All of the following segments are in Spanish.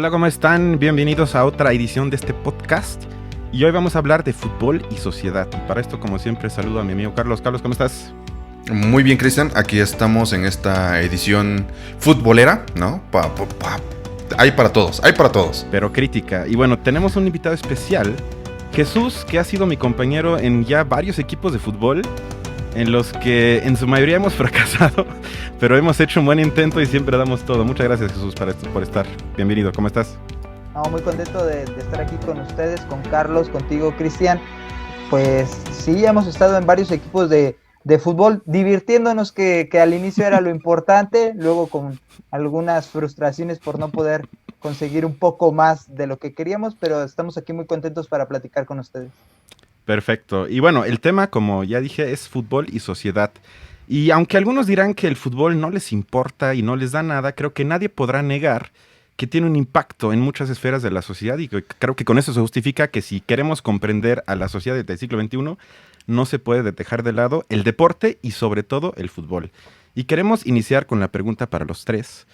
Hola, ¿cómo están? Bienvenidos a otra edición de este podcast. Y hoy vamos a hablar de fútbol y sociedad. Y para esto, como siempre, saludo a mi amigo Carlos. Carlos, ¿cómo estás? Muy bien, Cristian. Aquí estamos en esta edición futbolera, ¿no? Hay para todos, hay para todos. Pero crítica. Y bueno, tenemos un invitado especial, Jesús, que ha sido mi compañero en ya varios equipos de fútbol, en los que en su mayoría hemos fracasado, pero hemos hecho un buen intento y siempre damos todo. Muchas gracias, Jesús, por estar. Bienvenido, ¿cómo estás? No, muy contento de estar aquí con ustedes, con Carlos, contigo, Cristian. Pues sí, hemos estado en varios equipos de fútbol, divirtiéndonos, que al inicio era lo importante, luego con algunas frustraciones por no poder conseguir un poco más de lo que queríamos, pero estamos aquí muy contentos para platicar con ustedes. Perfecto. Y bueno, el tema, como ya dije, es fútbol y sociedad. Y aunque algunos dirán que el fútbol no les importa y no les da nada, creo que nadie podrá negar que tiene un impacto en muchas esferas de la sociedad, y creo que con eso se justifica que si queremos comprender a la sociedad del siglo XXI, no se puede dejar de lado el deporte y sobre todo el fútbol. Y queremos iniciar con la pregunta para los tres,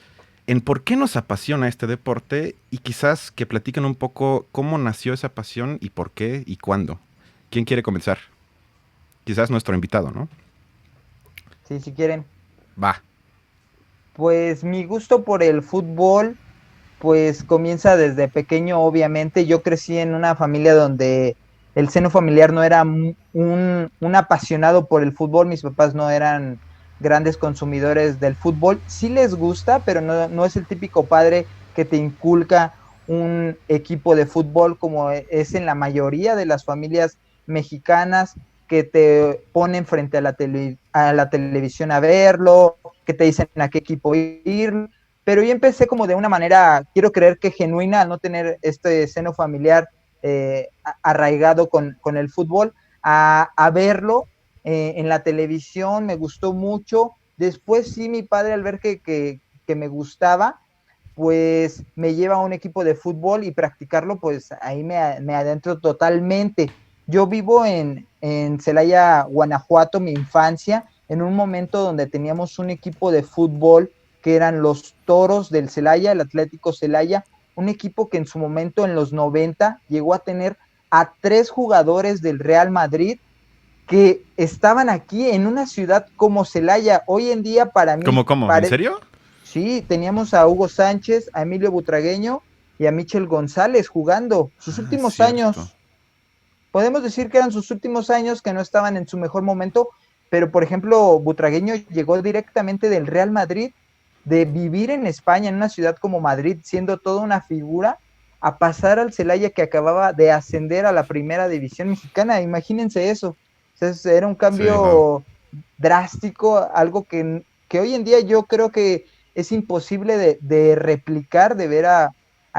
en por qué nos apasiona este deporte, y quizás que platiquen un poco cómo nació esa pasión y por qué y cuándo. ¿Quién quiere comenzar? Quizás nuestro invitado, ¿no? Sí, si quieren. Va. Pues mi gusto por el fútbol, pues comienza desde pequeño, obviamente. Yo crecí en una familia donde el seno familiar no era un apasionado por el fútbol. Mis papás no eran grandes consumidores del fútbol. Sí les gusta, pero no es el típico padre que te inculca un equipo de fútbol como es en la mayoría de las familias mexicanas, que te ponen frente a la televisión a verlo, que te dicen a qué equipo ir. Pero yo empecé como de una manera, quiero creer que genuina, al no tener este seno familiar arraigado con el fútbol, a verlo en la televisión. Me gustó mucho. Después sí, mi padre, al ver que me gustaba, pues me lleva a un equipo de fútbol y practicarlo, pues ahí me adentro totalmente. Yo vivo en Celaya, Guanajuato, mi infancia, en un momento donde teníamos un equipo de fútbol que eran los Toros del Celaya, el Atlético Celaya, un equipo que en su momento, en los 90, llegó a tener a 3 jugadores del Real Madrid que estaban aquí en una ciudad como Celaya. Hoy en día, para mí... ¿Cómo? ¿En serio? Sí, teníamos a Hugo Sánchez, a Emilio Butragueño y a Michel González jugando sus últimos años. Podemos decir que eran sus últimos años, que no estaban en su mejor momento, pero por ejemplo, Butragueño llegó directamente del Real Madrid, de vivir en España, en una ciudad como Madrid, siendo toda una figura, a pasar al Celaya, que acababa de ascender a la primera división mexicana. Imagínense eso. Entonces, era un cambio drástico, algo que hoy en día yo creo que es imposible de replicar, de ver a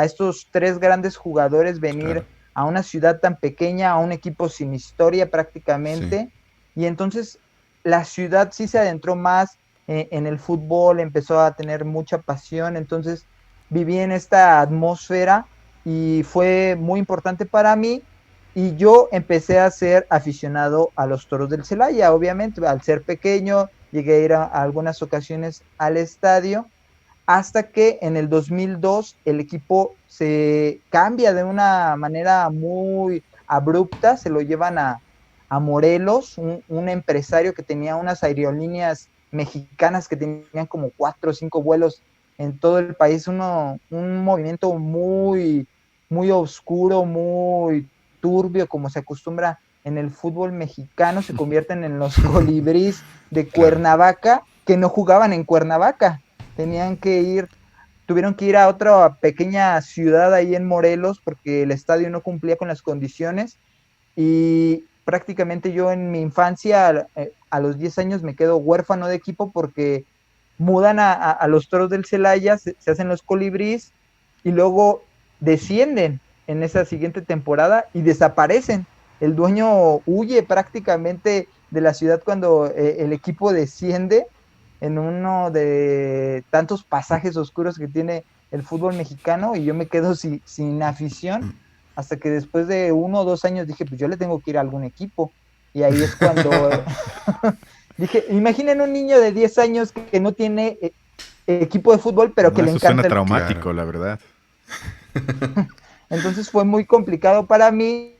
estos 3 grandes jugadores venir a una ciudad tan pequeña, a un equipo sin historia prácticamente. Y entonces la ciudad sí se adentró más en el fútbol, empezó a tener mucha pasión. Entonces viví en esta atmósfera y fue muy importante para mí. Y yo empecé a ser aficionado a los Toros del Celaya, obviamente, al ser pequeño, llegué a ir a algunas ocasiones al estadio, hasta que en el 2002 el equipo se cambia de una manera muy abrupta, se lo llevan a Morelos, un empresario que tenía unas aerolíneas mexicanas que tenían como 4 o 5 vuelos en todo el país, un movimiento muy, muy oscuro, muy turbio, como se acostumbra en el fútbol mexicano. Se convierten en los Colibríes de Cuernavaca, que no jugaban en Cuernavaca, tuvieron que ir a otra pequeña ciudad ahí en Morelos, porque el estadio no cumplía con las condiciones. Y prácticamente yo en mi infancia, a los 10 años, me quedo huérfano de equipo, porque mudan a los Toros del Celaya, se hacen los Colibríes y luego descienden en esa siguiente temporada y desaparecen. El dueño huye prácticamente de la ciudad cuando el equipo desciende, en uno de tantos pasajes oscuros que tiene el fútbol mexicano, y yo me quedo sin afición, hasta que después de 1 o 2 años dije, pues yo le tengo que ir a algún equipo. Y ahí es cuando dije, imaginen un niño de 10 años que no tiene equipo de fútbol, pero que le encanta. Suena traumático, la verdad. Entonces fue muy complicado para mí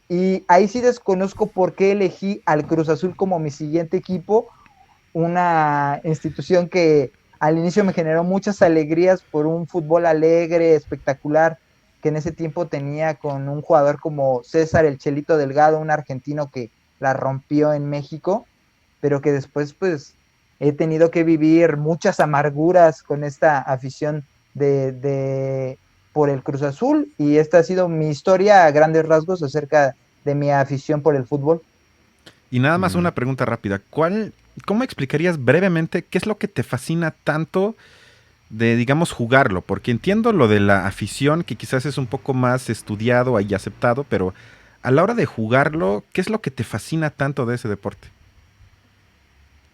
y ahí sí desconozco por qué elegí al Cruz Azul como mi siguiente equipo, una institución que al inicio me generó muchas alegrías por un fútbol alegre, espectacular, que en ese tiempo tenía con un jugador como César el Chelito Delgado, un argentino que la rompió en México, pero que después pues he tenido que vivir muchas amarguras con esta afición de por el Cruz Azul y esta ha sido mi historia a grandes rasgos acerca de mi afición por el fútbol. Y nada más Mm. una pregunta rápida. ¿Cómo explicarías brevemente qué es lo que te fascina tanto de, digamos, jugarlo? Porque entiendo lo de la afición, que quizás es un poco más estudiado y aceptado, pero a la hora de jugarlo, ¿qué es lo que te fascina tanto de ese deporte?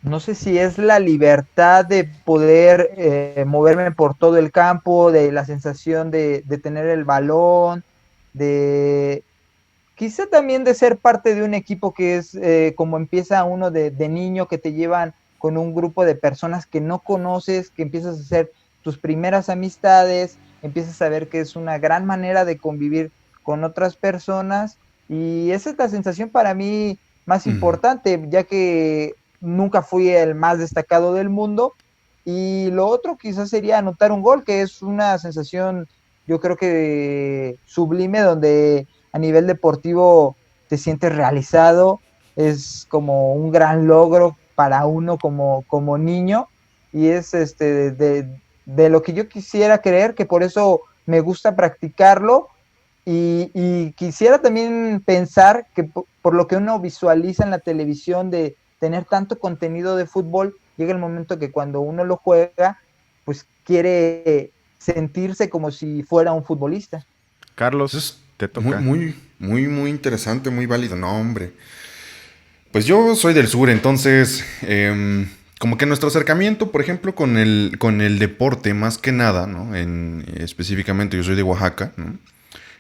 No sé si es la libertad de poder moverme por todo el campo, de la sensación de tener el balón, de quizá también de ser parte de un equipo que es como empieza uno de niño, que te llevan con un grupo de personas que no conoces, que empiezas a hacer tus primeras amistades, empiezas a ver que es una gran manera de convivir con otras personas y esa es la sensación para mí más Mm. importante, ya que nunca fui el más destacado del mundo y lo otro quizás sería anotar un gol, que es una sensación yo creo que sublime donde a nivel deportivo te sientes realizado, es como un gran logro para uno como niño y es de lo que yo quisiera creer, que por eso me gusta practicarlo y quisiera también pensar que por lo que uno visualiza en la televisión de tener tanto contenido de fútbol, llega el momento que cuando uno lo juega, pues quiere sentirse como si fuera un futbolista. Eso Carlos, es te muy, toca. muy, muy, muy interesante, muy válido. No, hombre. Pues yo soy del sur, entonces, como que nuestro acercamiento, por ejemplo, con el deporte, más que nada, ¿no? Específicamente yo soy de Oaxaca, ¿no?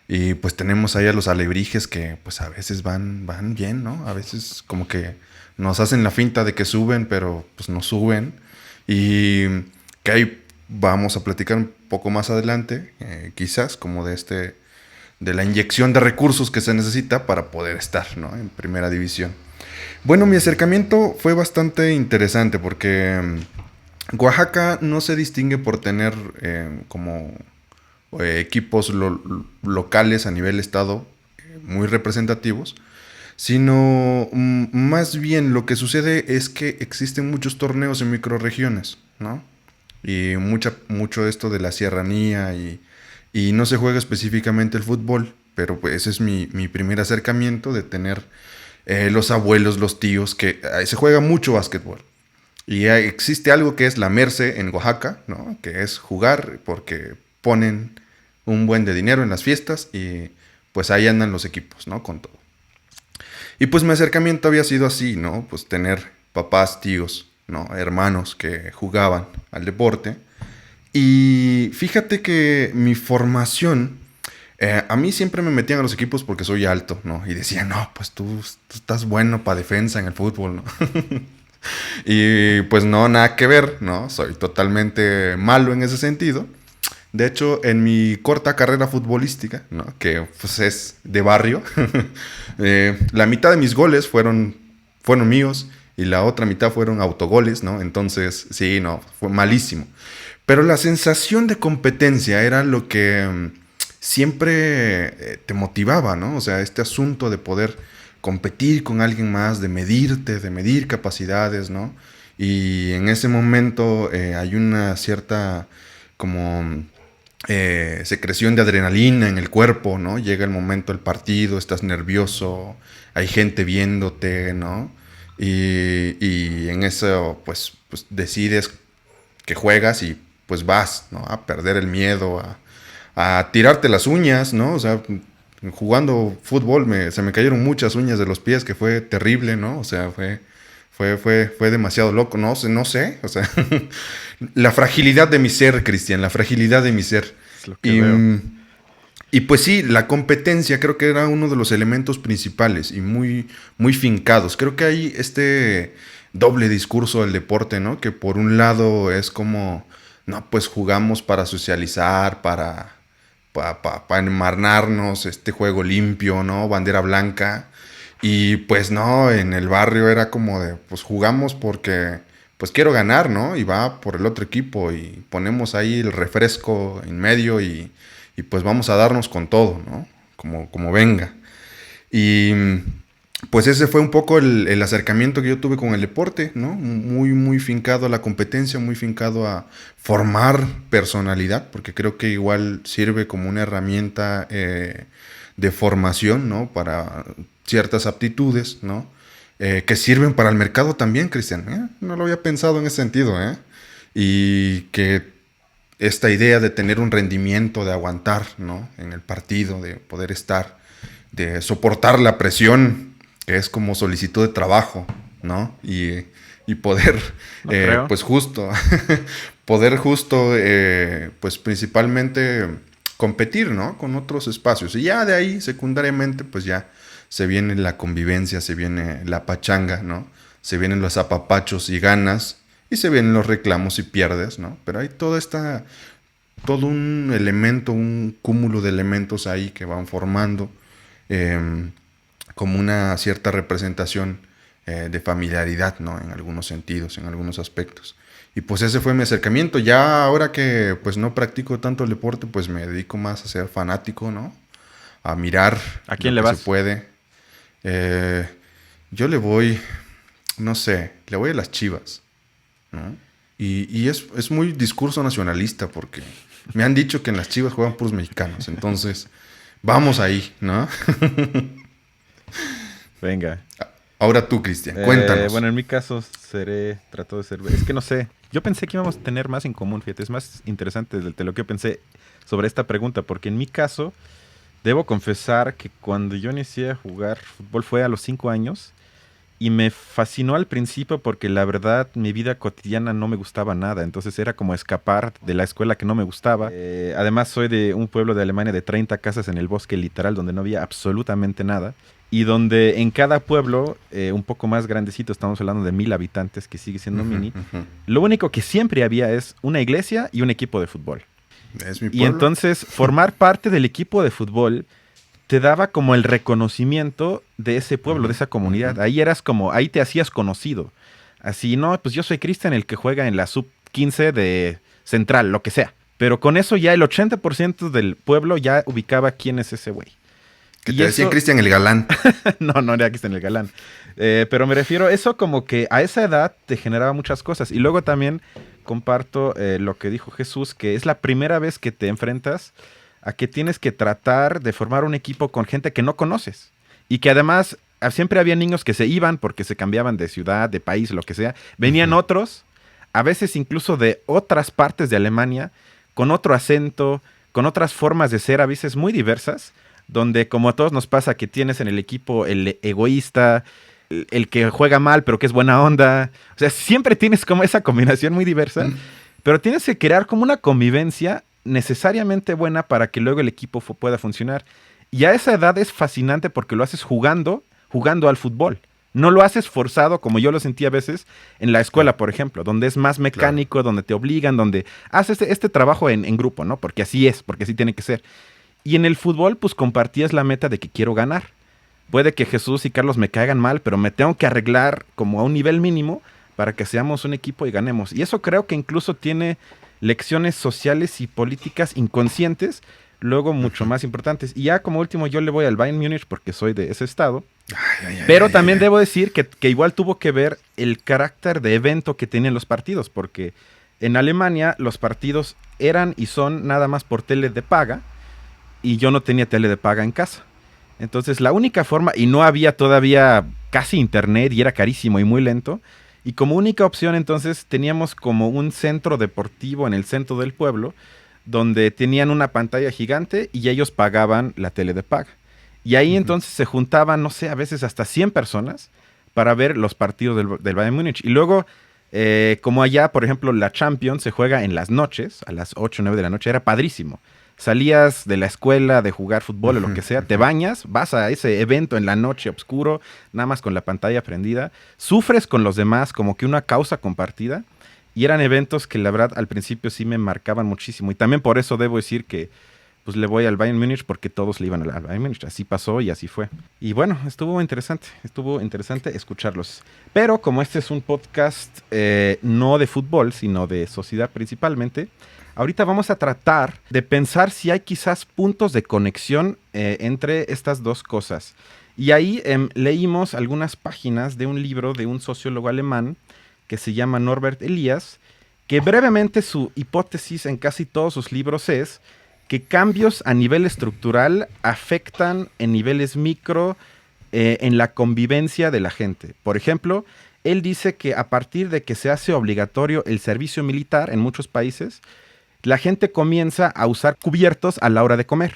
Y pues tenemos ahí a los alebrijes que pues a veces van bien, ¿no? A veces como que nos hacen la finta de que suben, pero pues no suben. Y que ahí vamos a platicar un poco más adelante, quizás, como de la inyección de recursos que se necesita para poder estar, ¿no? En primera división. Bueno, mi acercamiento fue bastante interesante porque Oaxaca no se distingue por tener como equipos locales a nivel estado muy representativos, sino más bien lo que sucede es que existen muchos torneos en microrregiones, ¿no? Y mucho esto de la serranía y no se juega específicamente el fútbol, pero pues ese es mi primer acercamiento de tener los abuelos, los tíos, que se juega mucho básquetbol. Y existe algo que es la Merce en Oaxaca, ¿no? Que es jugar porque ponen un buen de dinero en las fiestas y pues ahí andan los equipos, ¿no? Con todo. Y pues mi acercamiento había sido así, ¿no? Pues tener papás, tíos, ¿no? Hermanos que jugaban al deporte. Y fíjate que mi formación, a mí siempre me metían a los equipos porque soy alto, ¿no? Y decían, no, pues tú estás bueno para defensa en el fútbol, ¿no? Y pues no, nada que ver, ¿no? Soy totalmente malo en ese sentido. De hecho, en mi corta carrera futbolística, ¿no? Que pues es de barrio, la mitad de mis goles fueron míos y la otra mitad fueron autogoles, ¿no? Entonces, sí, no, fue malísimo. Pero la sensación de competencia era lo que siempre te motivaba, ¿no? O sea, este asunto de poder competir con alguien más, de medirte, de medir capacidades, ¿no? Y en ese momento hay una cierta como secreción de adrenalina en el cuerpo, ¿no? Llega el momento del partido, estás nervioso, hay gente viéndote, ¿no? Y en eso, pues decides que juegas y pues vas, ¿no? A perder el miedo, a tirarte las uñas, ¿no? O sea, jugando fútbol se me cayeron muchas uñas de los pies, que fue terrible, ¿no? O sea, fue demasiado loco, no sé, o sea, la fragilidad de mi ser, Cristian, la fragilidad de mi ser. Es lo que Y, veo. y pues sí, la competencia creo que era uno de los elementos principales y muy, muy fincados. Creo que hay este doble discurso del deporte, ¿no? Que por un lado es como, no, pues jugamos para socializar, para enmarnarnos, este juego limpio, ¿no? Bandera blanca. Y pues no, en el barrio era como de, pues jugamos porque pues quiero ganar, ¿no? Y va por el otro equipo y ponemos ahí el refresco en medio y pues vamos a darnos con todo, ¿no? Como venga. Y pues ese fue un poco el acercamiento que yo tuve con el deporte, ¿no? Muy, muy fincado a la competencia, muy fincado a formar personalidad, porque creo que igual sirve como una herramienta de formación, ¿no? Para ciertas aptitudes, ¿no? Que sirven para el mercado también, Cristian. No lo había pensado en ese sentido, ¿eh? Y que esta idea de tener un rendimiento, de aguantar, ¿no? En el partido, de poder estar, de soportar la presión, que es como solicitud de trabajo, ¿no? Y poder, pues justo, poder justo, pues principalmente competir, ¿no? Con otros espacios. Y ya de ahí, secundariamente, pues ya se viene la convivencia, se viene la pachanga, ¿no? Se vienen los apapachos y ganas, y se vienen los reclamos y pierdes, ¿no? Pero hay todo un elemento, un cúmulo de elementos ahí que van formando como una cierta representación de familiaridad, ¿no? En algunos sentidos, en algunos aspectos. Y pues ese fue mi acercamiento. Ya ahora que pues no practico tanto el deporte, pues me dedico más a ser fanático, ¿no? A mirar. ¿A quién le vas? Se puede. Yo le voy, no sé, le voy a las Chivas, ¿no? Y es muy discurso nacionalista porque me han dicho que en las Chivas juegan puros mexicanos. Entonces, vamos ahí, ¿no? Venga. Ahora tú, Cristian, cuéntanos. Bueno, en mi caso trato de ser... Es que no sé, yo pensé que íbamos a tener más en común, fíjate, es más interesante de lo que yo pensé sobre esta pregunta, porque en mi caso, debo confesar que cuando yo inicié a jugar fútbol fue a los 5 años, y me fascinó al principio porque la verdad mi vida cotidiana no me gustaba nada, entonces era como escapar de la escuela que no me gustaba. Además soy de un pueblo de Alemania de 30 casas en el bosque literal donde no había absolutamente nada y donde en cada pueblo, un poco más grandecito, estamos hablando de 1000 habitantes que sigue siendo mini, lo único que siempre había es una iglesia y un equipo de fútbol. ¿Es mi pueblo? Y entonces formar parte del equipo de fútbol te daba como el reconocimiento de ese pueblo, de esa comunidad. Ahí eras como, ahí te hacías conocido. Así, no, pues yo soy Cristian, el que juega en la sub-15 de Central, lo que sea. Pero con eso ya el 80% del pueblo ya ubicaba quién es ese güey. Que te decían Cristian el galán. No era Cristian el galán. Pero me refiero, eso como que a esa edad te generaba muchas cosas. Y luego también comparto lo que dijo Jesús, que es la primera vez que te enfrentas a que tienes que tratar de formar un equipo con gente que no conoces. Y que además siempre había niños que se iban porque se cambiaban de ciudad, de país, lo que sea. Venían otros, a veces incluso de otras partes de Alemania, con otro acento, con otras formas de ser, a veces muy diversas, donde como a todos nos pasa que tienes en el equipo el egoísta, el que juega mal pero que es buena onda. O sea, siempre tienes como esa combinación muy diversa, pero tienes que crear como una convivencia necesariamente buena para que luego el equipo pueda funcionar. Y a esa edad es fascinante porque lo haces jugando al fútbol. No lo haces forzado como yo lo sentí a veces en la escuela, por ejemplo, donde es más mecánico, donde te obligan, donde haces este trabajo en grupo, ¿no? Porque así es, porque así tiene que ser. Y en el fútbol, pues compartías la meta de que quiero ganar. Puede que Jesús y Carlos me caigan mal, pero me tengo que arreglar como a un nivel mínimo para que seamos un equipo y ganemos. Y eso creo que incluso tiene lecciones sociales y políticas inconscientes, luego mucho más importantes. Y ya como último yo le voy al Bayern Múnich porque soy de ese estado. Pero también debo decir que igual tuvo que ver el carácter de evento que tenían los partidos, porque en Alemania los partidos eran y son nada más por tele de paga, y yo no tenía tele de paga en casa. Entonces la única forma, y no había todavía casi internet y era carísimo y muy lento, y como única opción entonces teníamos como un centro deportivo en el centro del pueblo, donde tenían una pantalla gigante y ellos pagaban la tele de paga. Y ahí entonces se juntaban, no sé, a veces hasta 100 personas para ver los partidos del Bayern Múnich. Y luego, como allá, por ejemplo, la Champions se juega en las noches, a las 8 o 9 de la noche, era padrísimo. Salías de la escuela de jugar fútbol o lo que sea, te bañas, vas a ese evento en la noche oscuro, nada más con la pantalla prendida, sufres con los demás como que una causa compartida, y eran eventos que la verdad al principio sí me marcaban muchísimo. Y también por eso debo decir que pues le voy al Bayern Múnich porque todos le iban al Bayern Múnich. Así pasó y así fue. Y bueno, estuvo interesante escucharlos. Pero como este es un podcast no de fútbol, sino de sociedad principalmente, ahorita vamos a tratar de pensar si hay quizás puntos de conexión entre estas dos cosas. Y ahí leímos algunas páginas de un libro de un sociólogo alemán que se llama Norbert Elias, que brevemente su hipótesis en casi todos sus libros es que cambios a nivel estructural afectan en niveles micro en la convivencia de la gente. Por ejemplo, él dice que a partir de que se hace obligatorio el servicio militar en muchos países, la gente comienza a usar cubiertos a la hora de comer,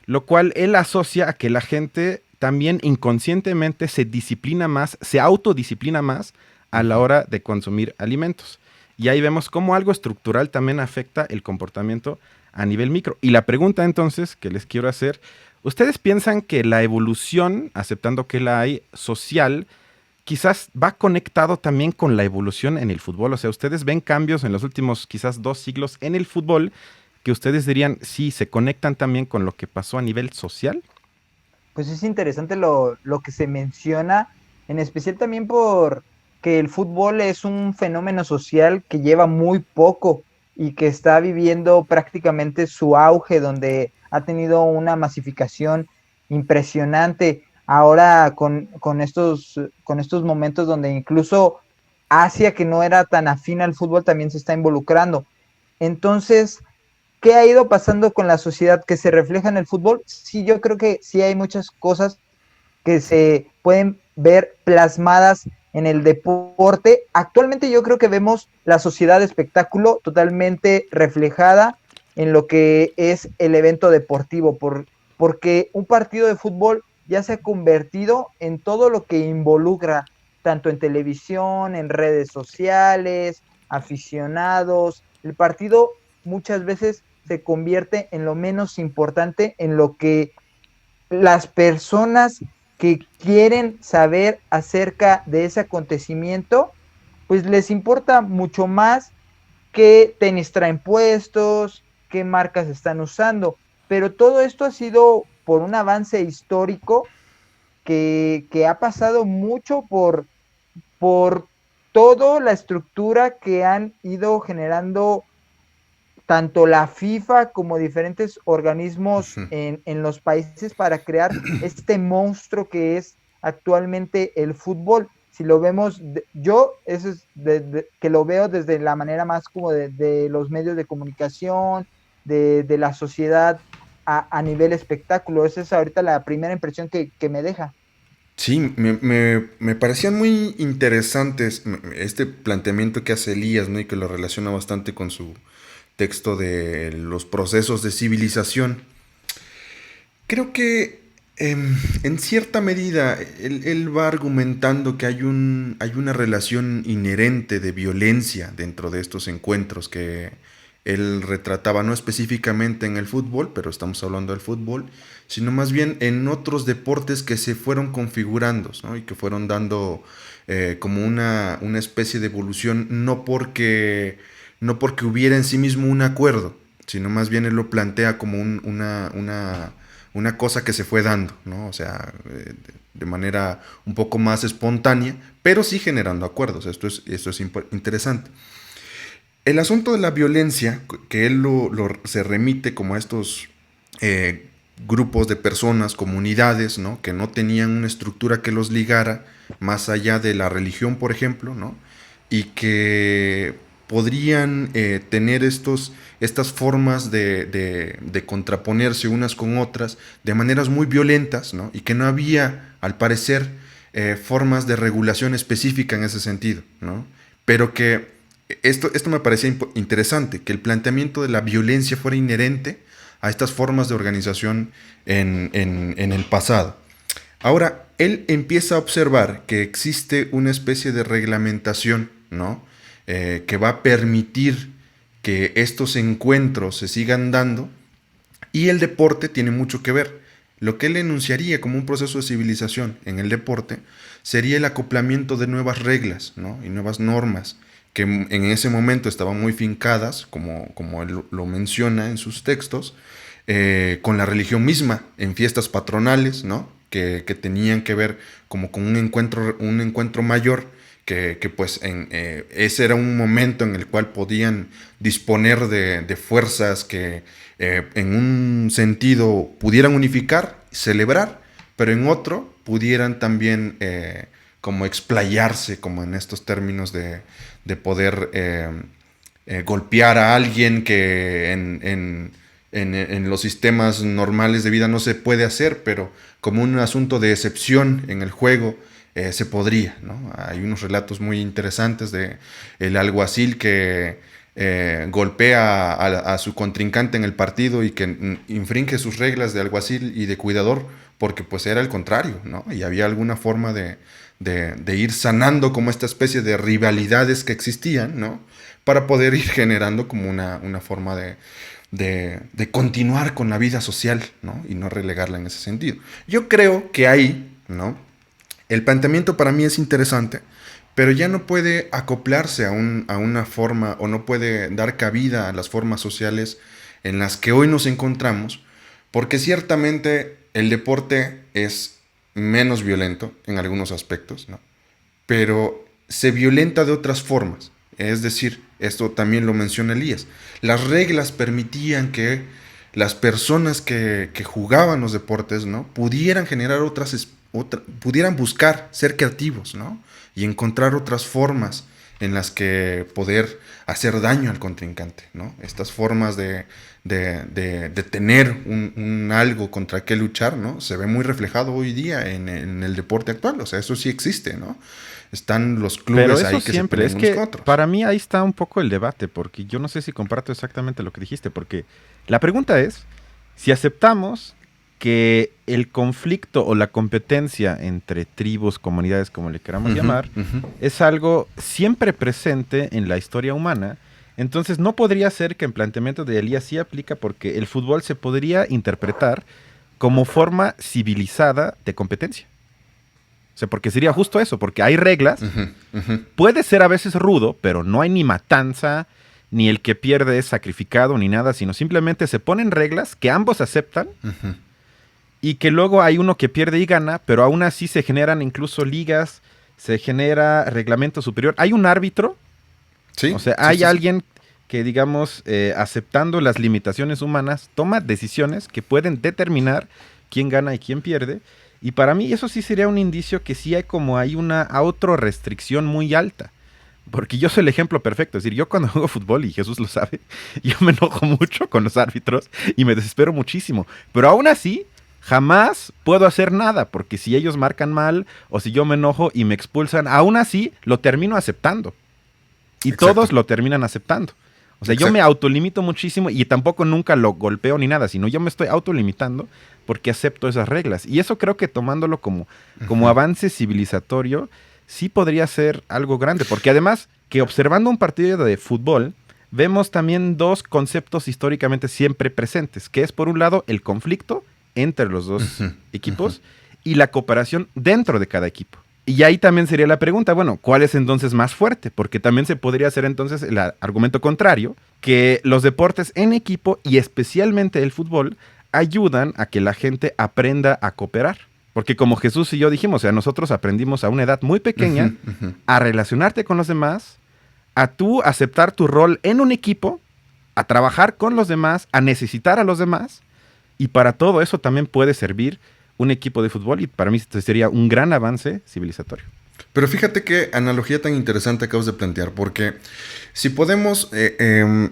lo cual él asocia a que la gente también inconscientemente se disciplina más, se autodisciplina más a la hora de consumir alimentos. Y ahí vemos cómo algo estructural también afecta el comportamiento a nivel micro. Y la pregunta entonces que les quiero hacer, ¿ustedes piensan que la evolución, aceptando que la hay, social, quizás va conectado también con la evolución en el fútbol? O sea, ¿ustedes ven cambios en los últimos quizás 2 siglos en el fútbol que ustedes dirían, sí, se conectan también con lo que pasó a nivel social? Pues es interesante lo que se menciona, en especial también por que el fútbol es un fenómeno social que lleva muy poco y que está viviendo prácticamente su auge, donde ha tenido una masificación impresionante. Ahora con estos momentos donde incluso Asia, que no era tan afín al fútbol, también se está involucrando. Entonces, ¿qué ha ido pasando con la sociedad que se refleja en el fútbol? Sí, yo creo que sí hay muchas cosas que se pueden ver plasmadas en el deporte. Actualmente yo creo que vemos la sociedad de espectáculo totalmente reflejada en lo que es el evento deportivo, porque un partido de fútbol ya se ha convertido en todo lo que involucra, tanto en televisión, en redes sociales, aficionados. El partido muchas veces se convierte en lo menos importante, en lo que las personas que quieren saber acerca de ese acontecimiento, pues les importa mucho más qué tenis traen puestos, qué marcas están usando. Pero todo esto ha sido por un avance histórico que ha pasado mucho por toda la estructura que han ido generando tanto la FIFA como diferentes organismos en los países para crear este monstruo que es actualmente el fútbol. Si lo vemos, yo eso es que lo veo desde la manera más como de los medios de comunicación, de la sociedad a nivel espectáculo. Esa es ahorita la primera impresión que me deja. Sí, me parecían muy interesantes este planteamiento que hace Elías, ¿no? Y que lo relaciona bastante con su texto de los procesos de civilización. Creo que en cierta medida él va argumentando que hay una relación inherente de violencia dentro de estos encuentros que él retrataba, no específicamente en el fútbol, pero estamos hablando del fútbol, sino más bien en otros deportes que se fueron configurando, ¿no? Y que fueron dando como una especie de evolución, no porque hubiera en sí mismo un acuerdo, sino más bien él lo plantea como una cosa que se fue dando, ¿no? O sea, de manera un poco más espontánea, pero sí generando acuerdos. Esto es interesante. El asunto de la violencia, que él se remite como a estos grupos de personas, comunidades, ¿no? Que no tenían una estructura que los ligara más allá de la religión, por ejemplo, ¿no? Y que podrían tener estas formas de contraponerse unas con otras de maneras muy violentas, ¿no? Y que no había, al parecer, formas de regulación específica en ese sentido, ¿no? Pero que esto me parecía interesante, que el planteamiento de la violencia fuera inherente a estas formas de organización en el pasado. Ahora, él empieza a observar que existe una especie de reglamentación, ¿no? Que va a permitir que estos encuentros se sigan dando, y el deporte tiene mucho que ver. Lo que él enunciaría como un proceso de civilización en el deporte sería el acoplamiento de nuevas reglas, ¿no? Y nuevas normas que en ese momento estaban muy fincadas, como él lo menciona en sus textos, con la religión misma, en fiestas patronales, ¿no? Que tenían que ver como con un encuentro mayor, que pues ese era un momento en el cual podían disponer de fuerzas que en un sentido pudieran unificar, celebrar, pero en otro pudieran también como explayarse, como en estos términos de poder golpear a alguien que en los sistemas normales de vida no se puede hacer, pero como un asunto de excepción en el juego se podría, ¿no? Hay unos relatos muy interesantes de el alguacil que golpea a su contrincante en el partido y que infringe sus reglas de alguacil y de cuidador porque pues era el contrario, ¿no? Y había alguna forma de ir sanando como esta especie de rivalidades que existían, ¿no? Para poder ir generando como una forma de continuar con la vida social, ¿no? Y no relegarla en ese sentido. Yo creo que ahí, ¿no? El planteamiento para mí es interesante, pero ya no puede acoplarse a una forma o no puede dar cabida a las formas sociales en las que hoy nos encontramos, porque ciertamente el deporte es menos violento en algunos aspectos, ¿no? Pero se violenta de otras formas. Es decir, esto también lo menciona Elías. Las reglas permitían que las personas que jugaban los deportes, ¿no? Pudieran generar pudieran buscar ser creativos, ¿no? Y encontrar otras formas en las que poder hacer daño al contrincante, ¿no? Estas formas de tener un algo contra qué luchar, ¿no? Se ve muy reflejado hoy día en el deporte actual, o sea, eso sí existe, ¿no? Están los clubes pero eso ahí que siempre, se es pelean unos que con otros. para mí ahí está un poco el debate, porque yo no sé si comparto exactamente lo que dijiste, porque la pregunta es si aceptamos que el conflicto o la competencia entre tribus, comunidades, como le queramos llamar, es algo siempre presente en la historia humana. Entonces no podría ser que el planteamiento de Elías sí aplica porque el fútbol se podría interpretar como forma civilizada de competencia. O sea, porque sería justo eso, porque hay reglas. Puede ser a veces rudo, pero no hay ni matanza, ni el que pierde es sacrificado, ni nada, sino simplemente se ponen reglas que ambos aceptan y que luego hay uno que pierde y gana, pero aún así se generan incluso ligas, se genera reglamento superior. Hay un árbitro, Sí, o sea, sí, hay sí, sí. alguien que, digamos, aceptando las limitaciones humanas, toma decisiones que pueden determinar quién gana y quién pierde. Y para mí eso sí sería un indicio que sí hay una autorrestricción muy alta. Porque yo soy el ejemplo perfecto. Es decir, yo cuando juego fútbol, y Jesús lo sabe, yo me enojo mucho con los árbitros y me desespero muchísimo. Pero aún así, jamás puedo hacer nada, porque si ellos marcan mal o si yo me enojo y me expulsan, aún así lo termino aceptando. Y Exacto. todos lo terminan aceptando. O sea, yo Exacto. me autolimito muchísimo y tampoco nunca lo golpeo ni nada, sino yo me estoy autolimitando porque acepto esas reglas. Y eso creo que tomándolo como avance civilizatorio, sí podría ser algo grande. Porque además, que observando un partido de fútbol, vemos también dos conceptos históricamente siempre presentes, que es por un lado el conflicto entre los dos equipos y la cooperación dentro de cada equipo. Y ahí también sería la pregunta, bueno, ¿cuál es entonces más fuerte? Porque también se podría hacer entonces el argumento contrario, que los deportes en equipo y especialmente el fútbol ayudan a que la gente aprenda a cooperar. Porque como Jesús y yo dijimos, o sea, nosotros aprendimos a una edad muy pequeña a relacionarte con los demás, a tú aceptar tu rol en un equipo, a trabajar con los demás, a necesitar a los demás. Y para todo eso también puede servir un equipo de fútbol y para mí esto sería un gran avance civilizatorio. Pero fíjate qué analogía tan interesante acabas de plantear, porque si podemos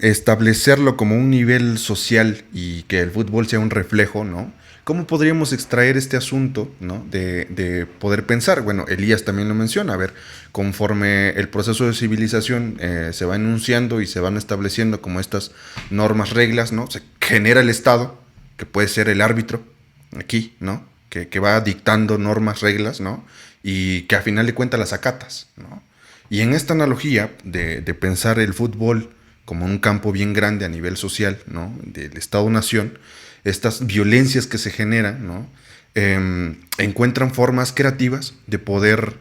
establecerlo como un nivel social y que el fútbol sea un reflejo, ¿no? ¿Cómo podríamos extraer este asunto, ¿no? de poder pensar? Bueno, Elías también lo menciona, a ver, conforme el proceso de civilización se va enunciando y se van estableciendo como estas normas, reglas, ¿no? Se genera el Estado, que puede ser el árbitro, aquí, ¿no? Que va dictando normas, reglas, ¿no? Y que a final de cuentas las acatas, ¿no? Y en esta analogía de pensar el fútbol como un campo bien grande a nivel social, ¿no? Del Estado-Nación, estas violencias que se generan, ¿no? Encuentran formas creativas de poder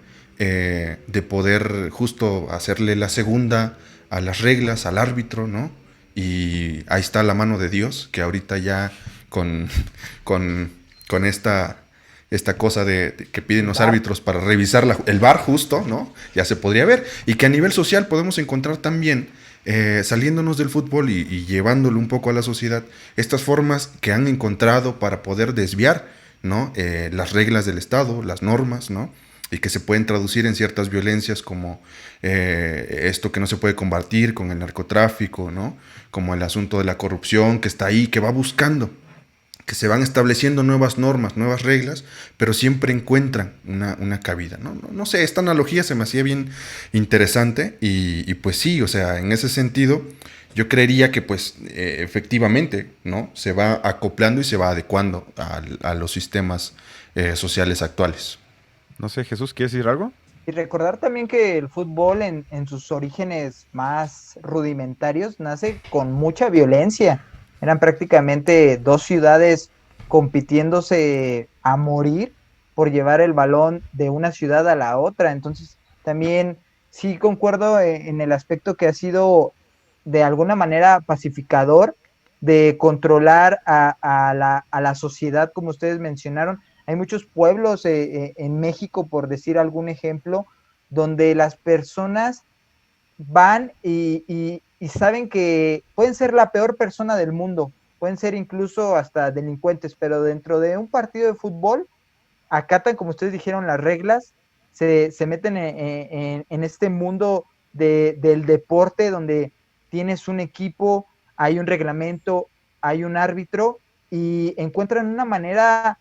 justo hacerle la segunda a las reglas, al árbitro, ¿no? Y ahí está la mano de Dios, que ahorita ya con, con esta cosa de que piden los árbitros para revisar el VAR justo, ¿no? Ya se podría ver. Y que a nivel social podemos encontrar también, saliéndonos del fútbol y llevándolo un poco a la sociedad, estas formas que han encontrado para poder desviar, ¿no? Las reglas del Estado, las normas, ¿no? Y que se pueden traducir en ciertas violencias como esto que no se puede combatir con el narcotráfico, ¿no? Como el asunto de la corrupción que está ahí, que va buscando, que se van estableciendo nuevas normas, nuevas reglas, pero siempre encuentran una cabida, ¿no? No sé, esta analogía se me hacía bien interesante y pues sí, o sea, en ese sentido yo creería que pues efectivamente, ¿no? Se va acoplando y se va adecuando a los sistemas sociales actuales. No sé, Jesús, ¿quieres decir algo? Y recordar también que el fútbol en sus orígenes más rudimentarios nace con mucha violencia. Eran prácticamente dos ciudades compitiéndose a morir por llevar el balón de una ciudad a la otra. Entonces, también sí concuerdo en el aspecto que ha sido de alguna manera pacificador de controlar a la sociedad, como ustedes mencionaron. Hay muchos pueblos en México, por decir algún ejemplo, donde las personas van y saben que pueden ser la peor persona del mundo, pueden ser incluso hasta delincuentes, pero dentro de un partido de fútbol acatan, como ustedes dijeron, las reglas, se meten en este mundo del deporte donde tienes un equipo, hay un reglamento, hay un árbitro y encuentran una manera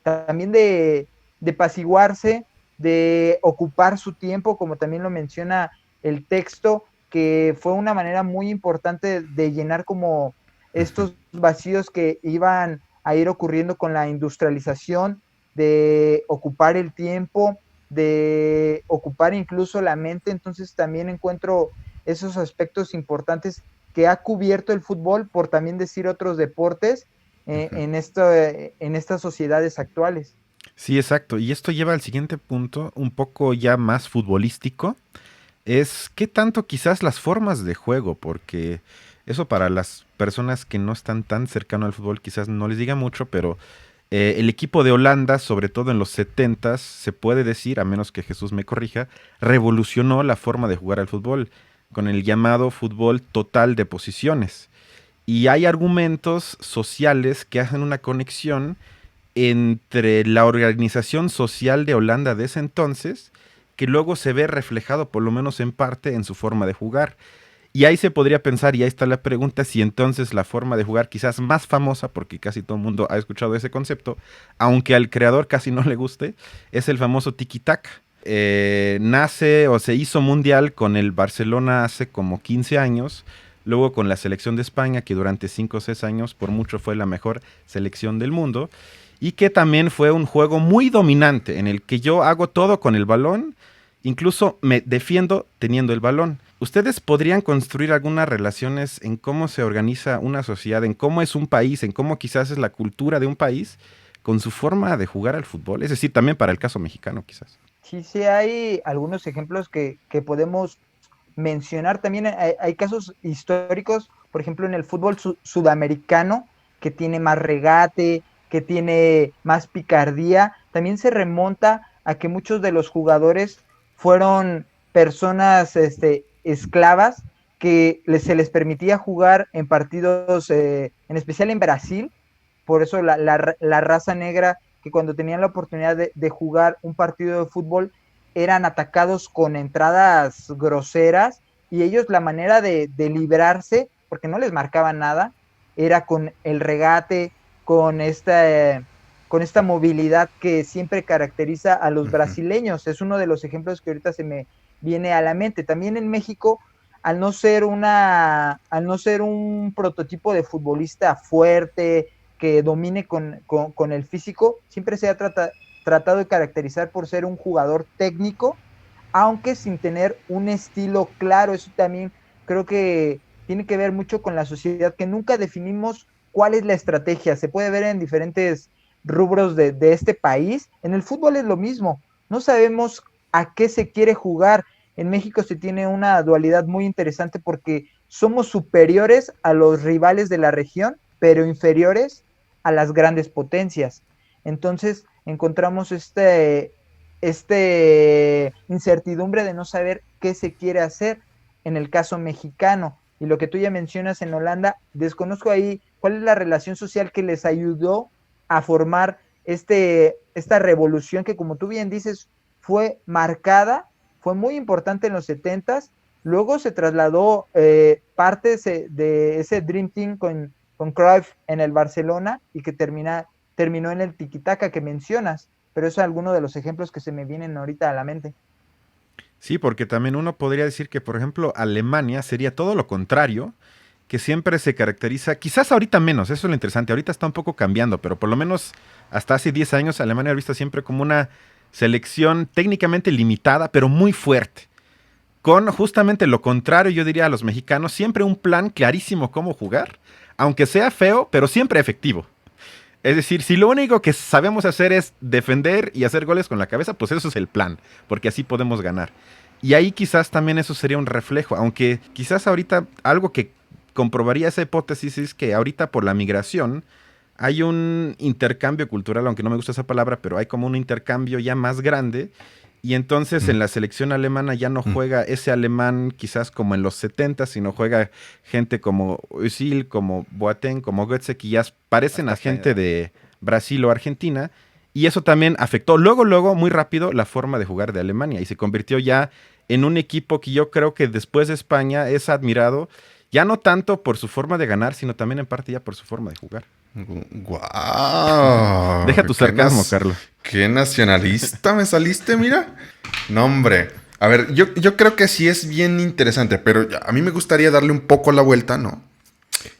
también de apaciguarse, de ocupar su tiempo, como también lo menciona el texto, que fue una manera muy importante de llenar como estos vacíos que iban a ir ocurriendo con la industrialización, de ocupar el tiempo, de ocupar incluso la mente. Entonces también encuentro esos aspectos importantes que ha cubierto el fútbol, por también decir otros deportes, en estas sociedades actuales. Sí, exacto. Y esto lleva al siguiente punto, un poco ya más futbolístico, es qué tanto quizás las formas de juego, porque eso para las personas que no están tan cercano al fútbol quizás no les diga mucho, pero el equipo de Holanda, sobre todo en los 70s, se puede decir, a menos que Jesús me corrija, revolucionó la forma de jugar al fútbol con el llamado fútbol total de posiciones. Y hay argumentos sociales que hacen una conexión entre la organización social de Holanda de ese entonces, que luego se ve reflejado, por lo menos en parte, en su forma de jugar. Y ahí se podría pensar, y ahí está la pregunta, si entonces la forma de jugar quizás más famosa, porque casi todo el mundo ha escuchado ese concepto, aunque al creador casi no le guste, es el famoso tiki-taka. Nace o se hizo mundial con el Barcelona hace como 15 años, luego con la selección de España, que durante 5 o 6 años por mucho fue la mejor selección del mundo, y que también fue un juego muy dominante, en el que yo hago todo con el balón, incluso me defiendo teniendo el balón. ¿Ustedes podrían construir algunas relaciones en cómo se organiza una sociedad, en cómo es un país, en cómo quizás es la cultura de un país, con su forma de jugar al fútbol? Es decir, también para el caso mexicano quizás. Sí, sí, hay algunos ejemplos que podemos mencionar. También hay casos históricos, por ejemplo, en el fútbol sudamericano, que tiene más regate, que tiene más picardía. También se remonta a que muchos de los jugadores fueron personas esclavas que se les permitía jugar en partidos, en especial en Brasil. Por eso la raza negra, que cuando tenían la oportunidad de jugar un partido de fútbol, eran atacados con entradas groseras, y ellos, la manera de librarse, porque no les marcaban nada, era con el regate, con esta movilidad que siempre caracteriza a los brasileños. Es uno de los ejemplos que ahorita se me viene a la mente. También en México, al no ser un prototipo de futbolista fuerte, que domine con el físico, siempre se ha tratado de caracterizar por ser un jugador técnico, aunque sin tener un estilo claro. Eso también creo que tiene que ver mucho con la sociedad, que nunca definimos cuál es la estrategia. Se puede ver en diferentes rubros de este país. En el fútbol es lo mismo. No sabemos a qué se quiere jugar. En México se tiene una dualidad muy interesante, porque somos superiores a los rivales de la región, pero inferiores a las grandes potencias. Entonces encontramos incertidumbre de no saber qué se quiere hacer en el caso mexicano. Y lo que tú ya mencionas en Holanda, desconozco ahí cuál es la relación social que les ayudó a formar esta revolución que, como tú bien dices, fue marcada, fue muy importante en los 70s, luego se trasladó parte de ese Dream Team con Cruyff en el Barcelona y que terminó en el tiki-taka que mencionas, pero eso es alguno de los ejemplos que se me vienen ahorita a la mente. Sí, porque también uno podría decir que, por ejemplo, Alemania sería todo lo contrario, que siempre se caracteriza, quizás ahorita menos, eso es lo interesante, ahorita está un poco cambiando, pero por lo menos hasta hace 10 años Alemania era vista siempre como una selección técnicamente limitada, pero muy fuerte. Con justamente lo contrario, yo diría a los mexicanos, siempre un plan clarísimo cómo jugar, aunque sea feo, pero siempre efectivo. Es decir, si lo único que sabemos hacer es defender y hacer goles con la cabeza, pues eso es el plan, porque así podemos ganar. Y ahí quizás también eso sería un reflejo, aunque quizás ahorita algo que comprobaría esa hipótesis es que ahorita por la migración hay un intercambio cultural, aunque no me gusta esa palabra, pero hay como un intercambio ya más grande. Y entonces en la selección alemana ya no juega ese alemán quizás como en los 70, sino juega gente como Özil, como Boateng, como Götze, que ya parecen a gente de Brasil o Argentina. Y eso también afectó luego, muy rápido, la forma de jugar de Alemania. Y se convirtió ya en un equipo que yo creo que después de España es admirado, ya no tanto por su forma de ganar, sino también en parte ya por su forma de jugar. ¡Guau! Deja tu sarcasmo, Carlos. Qué nacionalista me saliste, mira. No, hombre. A ver, yo creo que sí es bien interesante, pero a mí me gustaría darle un poco la vuelta, ¿no?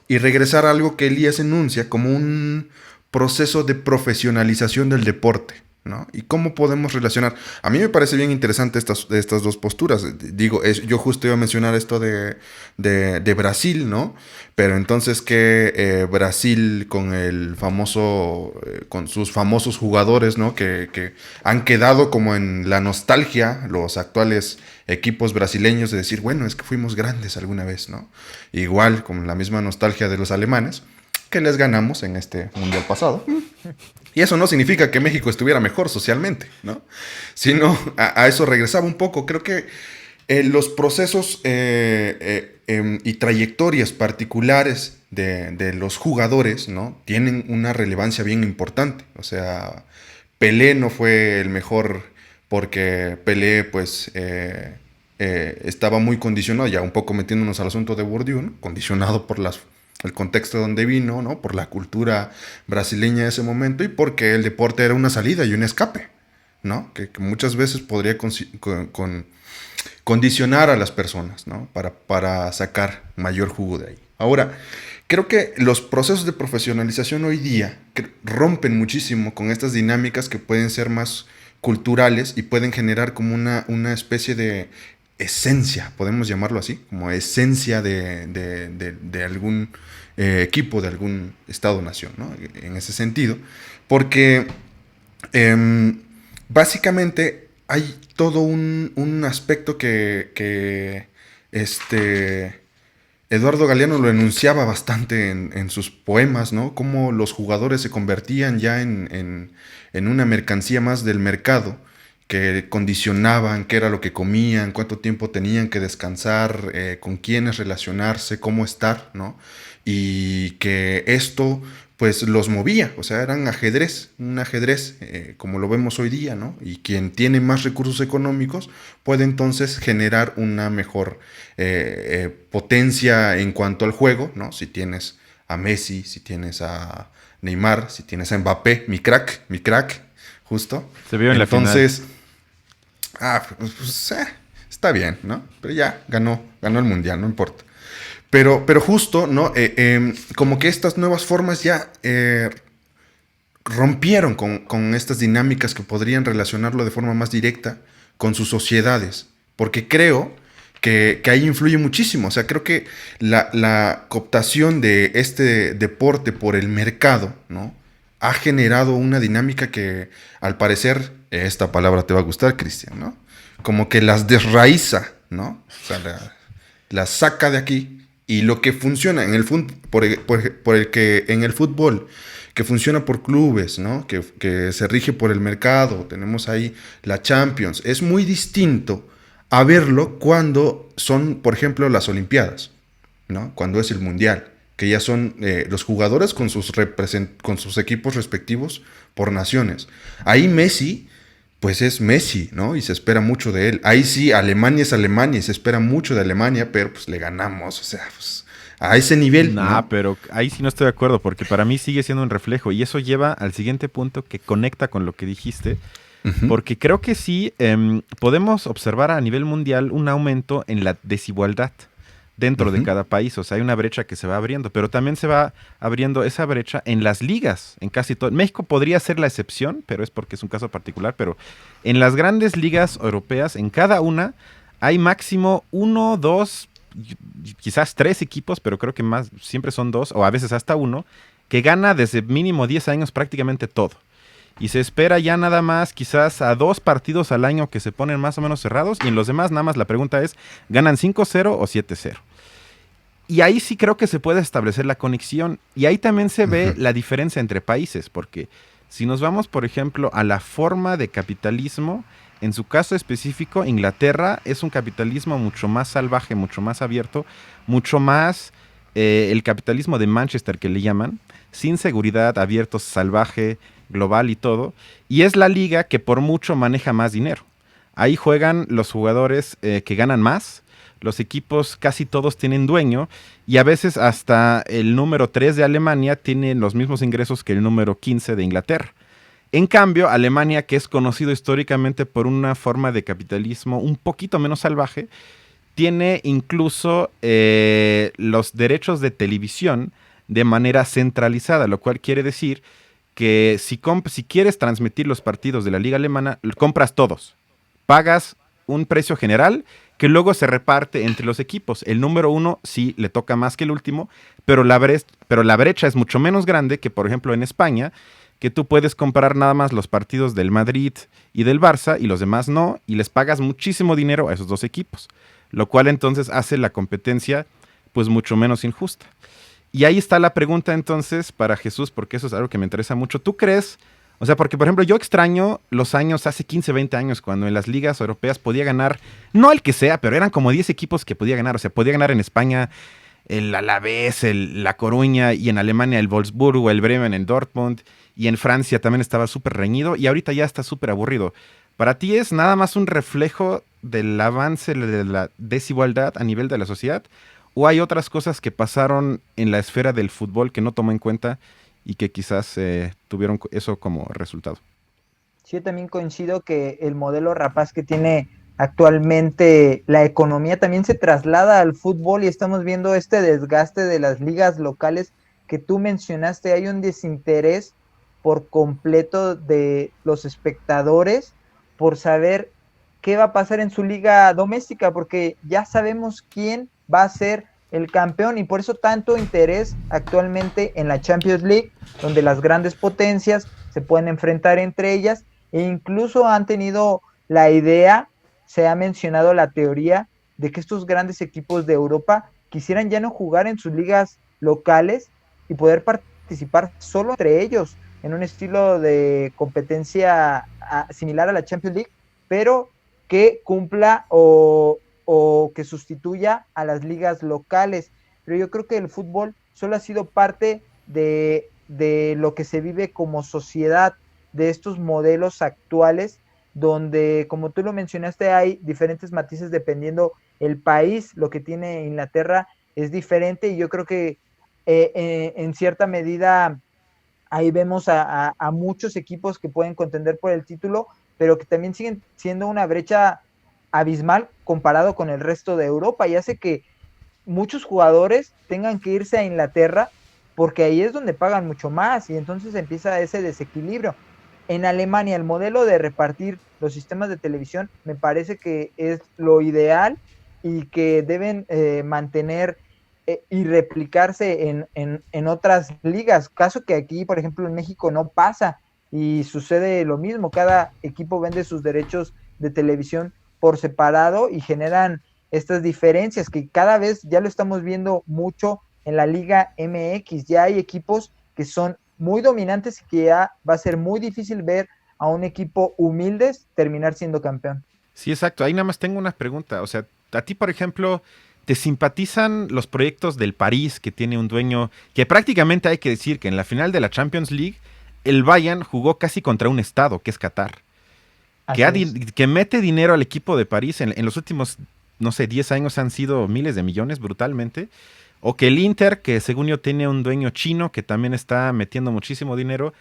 Y regresar a algo que Elías enuncia como un proceso de profesionalización del deporte, ¿no? Y cómo podemos relacionar. A mí me parece bien interesante estas dos posturas. Digo, yo justo iba a mencionar esto de Brasil, ¿no? Pero entonces que Brasil con el famoso, con sus famosos jugadores, ¿no? Que han quedado como en la nostalgia, los actuales equipos brasileños, de decir, bueno, es que fuimos grandes alguna vez, ¿no? Igual con la misma nostalgia de los alemanes, que les ganamos en este mundial pasado. Y eso no significa que México estuviera mejor socialmente, ¿no? Sino a eso regresaba un poco. Creo que los procesos y trayectorias particulares de los jugadores, ¿no? Tienen una relevancia bien importante. O sea, Pelé no fue el mejor porque Pelé, pues, estaba muy condicionado, ya un poco metiéndonos al asunto de Bourdieu, ¿no? Condicionado por el contexto donde vino, ¿no? Por la cultura brasileña de ese momento y porque el deporte era una salida y un escape, ¿no? Que muchas veces podría condicionar a las personas, ¿no? Para sacar mayor jugo de ahí. Ahora, creo que los procesos de profesionalización hoy día rompen muchísimo con estas dinámicas que pueden ser más culturales y pueden generar como una especie de esencia, podemos llamarlo así, como esencia de algún equipo, de algún estado-nación, ¿no? En ese sentido, porque básicamente hay todo un aspecto que Eduardo Galeano lo enunciaba bastante en sus poemas, ¿no? Cómo los jugadores se convertían ya en una mercancía más del mercado, que condicionaban qué era lo que comían, cuánto tiempo tenían que descansar, con quiénes relacionarse, cómo estar, ¿no? Y que esto pues los movía, o sea, eran un ajedrez como lo vemos hoy día, ¿no? Y quien tiene más recursos económicos puede entonces generar una mejor potencia en cuanto al juego, ¿no? Si tienes a Messi, si tienes a Neymar, si tienes a Mbappé, mi crack, justo. Se vio en la final. Entonces, está bien, ¿no? Pero ya ganó el mundial, no importa. Pero justo, ¿no? Como que estas nuevas formas ya rompieron con estas dinámicas que podrían relacionarlo de forma más directa con sus sociedades. Porque creo que ahí influye muchísimo. O sea, creo que la cooptación de este deporte por el mercado, ¿no? Ha generado una dinámica que, al parecer, esta palabra te va a gustar, Cristian, ¿no? Como que las desraiza, ¿no? O sea, las saca de aquí. Y lo que funciona en el por el que en el fútbol que funciona por clubes, ¿no? Que se rige por el mercado, tenemos ahí la Champions. Es muy distinto a verlo cuando son, por ejemplo, las Olimpiadas, ¿no? Cuando es el Mundial, que ya son los jugadores con con sus equipos respectivos por naciones. Ahí Messi, pues es Messi, ¿no? Y se espera mucho de él. Ahí sí, Alemania es Alemania y se espera mucho de Alemania, pero pues le ganamos, o sea, pues a ese nivel, Nah, ¿no? pero ahí sí no estoy de acuerdo, porque para mí sigue siendo un reflejo, y eso lleva al siguiente punto que conecta con lo que dijiste, Ujú, porque creo que sí podemos observar a nivel mundial un aumento en la desigualdad dentro de ujú. cada país. O sea, hay una brecha que se va abriendo, pero también se va abriendo esa brecha en las ligas, en casi todo. México podría ser la excepción, pero es porque es un caso particular, pero en las grandes ligas europeas, en cada una, hay máximo uno, dos, quizás tres equipos, pero creo que más, siempre son dos, o a veces hasta uno, que gana desde mínimo 10 años prácticamente todo. Y se espera ya nada más quizás a 2 partidos al año que se ponen más o menos cerrados. Y en los demás nada más la pregunta es, ¿ganan 5-0 o 7-0? Y ahí sí creo que se puede establecer la conexión. Y ahí también se ve Ujú. la diferencia entre países. Porque si nos vamos, por ejemplo, a la forma de capitalismo, en su caso específico, Inglaterra es un capitalismo mucho más salvaje, mucho más abierto, mucho más el capitalismo de Manchester que le llaman, sin seguridad, abierto, salvaje, global y todo. Y es la liga que por mucho maneja más dinero. Ahí juegan los jugadores que ganan más. Los equipos casi todos tienen dueño y a veces hasta el número 3 de Alemania tiene los mismos ingresos que el número 15 de Inglaterra. En cambio, Alemania, que es conocido históricamente por una forma de capitalismo un poquito menos salvaje, tiene incluso los derechos de televisión de manera centralizada, lo cual quiere decir que si quieres transmitir los partidos de la liga alemana, compras todos. Pagas un precio general que luego se reparte entre los equipos. El número uno sí le toca más que el último, pero la brecha es mucho menos grande que, por ejemplo, en España, que tú puedes comprar nada más los partidos del Madrid y del Barça y los demás no, y les pagas muchísimo dinero a esos dos equipos, lo cual entonces hace la competencia pues mucho menos injusta. Y ahí está la pregunta entonces para Jesús, porque eso es algo que me interesa mucho. ¿Tú crees? O sea, porque por ejemplo yo extraño los años, hace 15, 20 años, cuando en las ligas europeas podía ganar, no el que sea, pero eran como 10 equipos que podía ganar. O sea, podía ganar en España el Alavés, La Coruña, y en Alemania el Wolfsburgo, el Bremen, el Dortmund, y en Francia también estaba súper reñido, y ahorita ya está súper aburrido. ¿Para ti es nada más un reflejo del avance de la desigualdad a nivel de la sociedad? ¿O hay otras cosas que pasaron en la esfera del fútbol que no tomó en cuenta y que quizás tuvieron eso como resultado? Sí, yo también coincido que el modelo rapaz que tiene actualmente la economía también se traslada al fútbol y estamos viendo este desgaste de las ligas locales que tú mencionaste. Hay un desinterés por completo de los espectadores por saber qué va a pasar en su liga doméstica, porque ya sabemos quién va a ser el campeón y por eso tanto interés actualmente en la Champions League, donde las grandes potencias se pueden enfrentar entre ellas e incluso han tenido la idea, se ha mencionado la teoría de que estos grandes equipos de Europa quisieran ya no jugar en sus ligas locales y poder participar solo entre ellos en un estilo de competencia similar a la Champions League, pero que cumpla o que sustituya a las ligas locales. Pero yo creo que el fútbol solo ha sido parte de lo que se vive como sociedad, de estos modelos actuales, donde, como tú lo mencionaste, hay diferentes matices dependiendo el país. Lo que tiene Inglaterra es diferente y yo creo que en cierta medida ahí vemos a muchos equipos que pueden contender por el título, pero que también siguen siendo una brecha abismal comparado con el resto de Europa y hace que muchos jugadores tengan que irse a Inglaterra porque ahí es donde pagan mucho más y entonces empieza ese desequilibrio. En Alemania el modelo de repartir los sistemas de televisión me parece que es lo ideal y que deben mantener y replicarse en otras ligas, caso que aquí, por ejemplo, en México no pasa y sucede lo mismo, cada equipo vende sus derechos de televisión por separado y generan estas diferencias que cada vez ya lo estamos viendo mucho en la Liga MX, ya hay equipos que son muy dominantes y que ya va a ser muy difícil ver a un equipo humildes terminar siendo campeón. Sí, exacto. Ahí nada más tengo una pregunta. O sea, a ti, por ejemplo, ¿te simpatizan los proyectos del París que tiene un dueño que prácticamente hay que decir que en la final de la Champions League el Bayern jugó casi contra un estado, que es Qatar, que mete dinero al equipo de París en los últimos, no sé, 10 años han sido miles de millones brutalmente? O que el Inter, que según yo tiene un dueño chino que también está metiendo muchísimo dinero.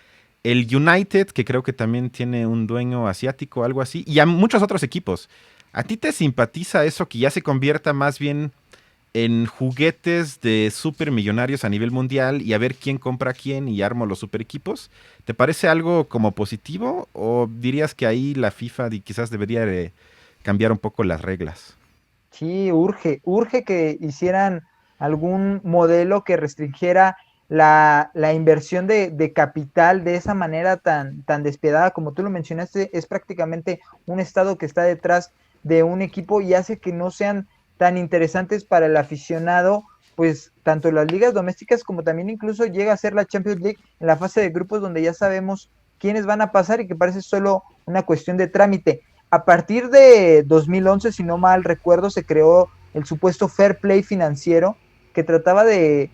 El United, que creo que también tiene un dueño asiático, algo así. Y a muchos otros equipos. ¿A ti te simpatiza eso que ya se convierta más bien en juguetes de supermillonarios a nivel mundial y a ver quién compra a quién y armo los super equipos? ¿Te parece algo como positivo o dirías que ahí la FIFA quizás debería cambiar un poco las reglas? Sí, urge que hicieran algún modelo que restringiera la inversión de capital de esa manera tan despiadada, como tú lo mencionaste, es prácticamente un estado que está detrás de un equipo y hace que no sean tan interesantes para el aficionado, pues tanto las ligas domésticas como también incluso llega a ser la Champions League en la fase de grupos donde ya sabemos quiénes van a pasar y que parece solo una cuestión de trámite. A partir de 2011, si no mal recuerdo, se creó el supuesto fair play financiero que trataba de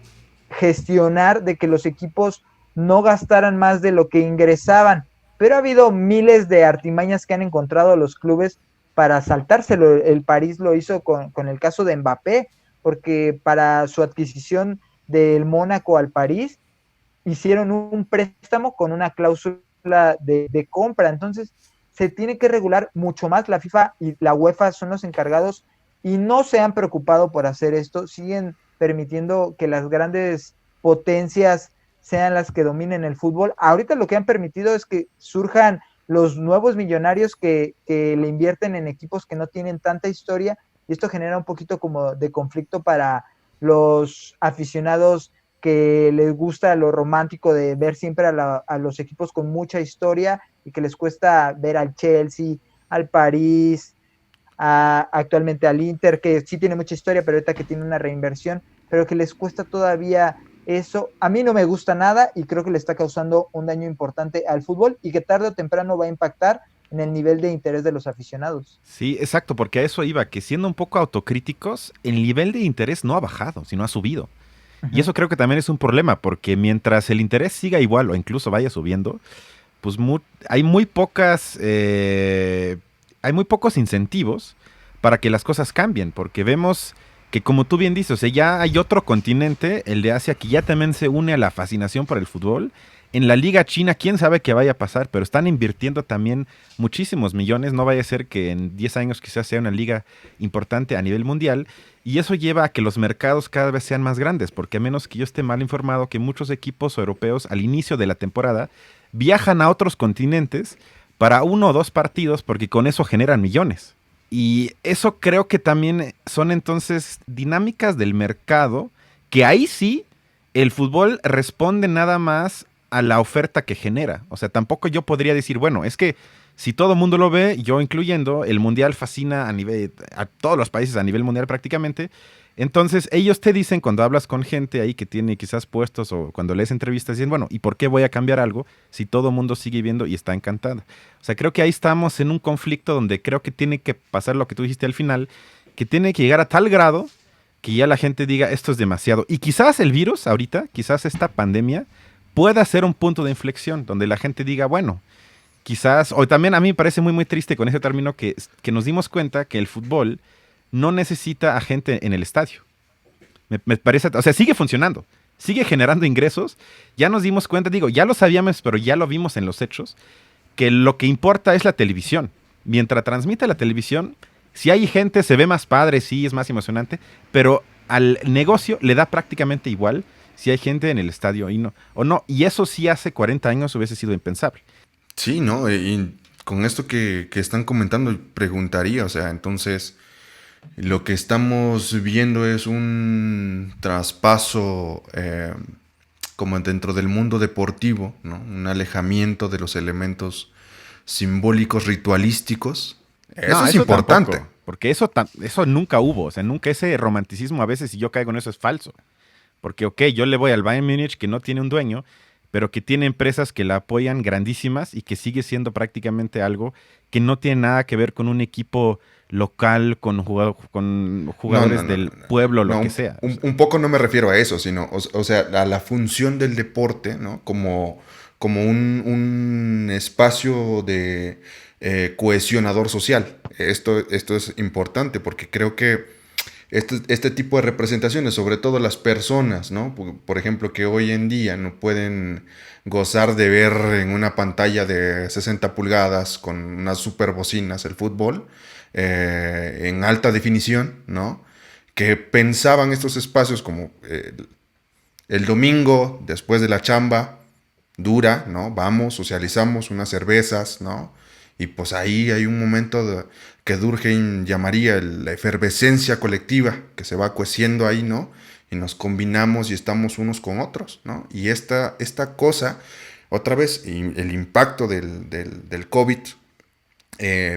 gestionar de que los equipos no gastaran más de lo que ingresaban, pero ha habido miles de artimañas que han encontrado los clubes para saltárselo. El París lo hizo con el caso de Mbappé, porque para su adquisición del Mónaco al París hicieron un préstamo con una cláusula de compra. Entonces se tiene que regular mucho más. La FIFA y la UEFA son los encargados y no se han preocupado por hacer esto. Siguen permitiendo que las grandes potencias sean las que dominen el fútbol. Ahorita lo que han permitido es que surjan los nuevos millonarios que le invierten en equipos que no tienen tanta historia, y esto genera un poquito como de conflicto para los aficionados que les gusta lo romántico de ver siempre a los equipos con mucha historia y que les cuesta ver al Chelsea, al París, actualmente al Inter, que sí tiene mucha historia, pero ahorita que tiene una reinversión, pero que les cuesta todavía eso. A mí no me gusta nada y creo que le está causando un daño importante al fútbol y que tarde o temprano va a impactar en el nivel de interés de los aficionados. Sí, exacto, porque a eso iba, que siendo un poco autocríticos, el nivel de interés no ha bajado, sino ha subido. Y eso creo que también es un problema, porque mientras el interés siga igual o incluso vaya subiendo, pues hay muy hay muy pocos incentivos para que las cosas cambien, porque vemos que como tú bien dices, o sea, ya hay otro continente, el de Asia, que ya también se une a la fascinación por el fútbol. En la Liga China, quién sabe qué vaya a pasar, pero están invirtiendo también muchísimos millones. No vaya a ser que en 10 años quizás sea una liga importante a nivel mundial. Y eso lleva a que los mercados cada vez sean más grandes, porque a menos que yo esté mal informado, que muchos equipos europeos al inicio de la temporada viajan a otros continentes para 1 o 2 partidos, porque con eso generan millones. Y eso creo que también son entonces dinámicas del mercado, que ahí sí el fútbol responde nada más a la oferta que genera. O sea, tampoco yo podría decir, bueno, es que si todo el mundo lo ve, yo incluyendo, el mundial fascina a todos los países a nivel mundial prácticamente. Entonces ellos te dicen cuando hablas con gente ahí que tiene quizás puestos o cuando lees entrevistas, dicen, bueno, ¿y por qué voy a cambiar algo si todo el mundo sigue viendo y está encantado? O sea, creo que ahí estamos en un conflicto donde creo que tiene que pasar lo que tú dijiste al final, que tiene que llegar a tal grado que ya la gente diga, esto es demasiado. Y quizás el virus ahorita, quizás esta pandemia, pueda ser un punto de inflexión donde la gente diga, bueno, quizás, o también a mí me parece muy triste con ese término que nos dimos cuenta que el fútbol no necesita a gente en el estadio. Me parece, o sea, sigue funcionando, sigue generando ingresos. Ya nos dimos cuenta, digo, ya lo sabíamos, pero ya lo vimos en los hechos, que lo que importa es la televisión. Mientras transmite la televisión, si hay gente, se ve más padre, sí, es más emocionante, pero al negocio le da prácticamente igual si hay gente en el estadio y no, o no. Y eso sí hace 40 años hubiese sido impensable. Sí, ¿no? Y con esto que están comentando, preguntaría, o sea, entonces, lo que estamos viendo es un traspaso como dentro del mundo deportivo, ¿no? Un alejamiento de los elementos simbólicos, ritualísticos. Eso No, es eso importante. tampoco, porque eso nunca hubo, o sea, nunca ese romanticismo a veces, si yo caigo en eso, es falso. Porque, ok, yo le voy al Bayern Múnich que no tiene un dueño, pero que tiene empresas que la apoyan grandísimas y que sigue siendo prácticamente algo que no tiene nada que ver con un equipo local, con No, no, jugadores no, no, del no. pueblo, lo No, que sea. O sea, un poco no me refiero a eso, sino, o sea, a la función del deporte, ¿no? Como un espacio de cohesionador social. Esto es importante porque creo que este tipo de representaciones, sobre todo las personas, ¿no? Por ejemplo, que hoy en día no pueden gozar de ver en una pantalla de 60 pulgadas con unas super bocinas el fútbol en alta definición, ¿no? Que pensaban estos espacios como el domingo, después de la chamba, dura, ¿no? Vamos, socializamos unas cervezas, ¿no? Y pues ahí hay un momento que Durkheim llamaría la efervescencia colectiva, que se va cueciendo ahí, ¿no? Y nos combinamos y estamos unos con otros, ¿no? Y esta cosa, otra vez, el impacto del COVID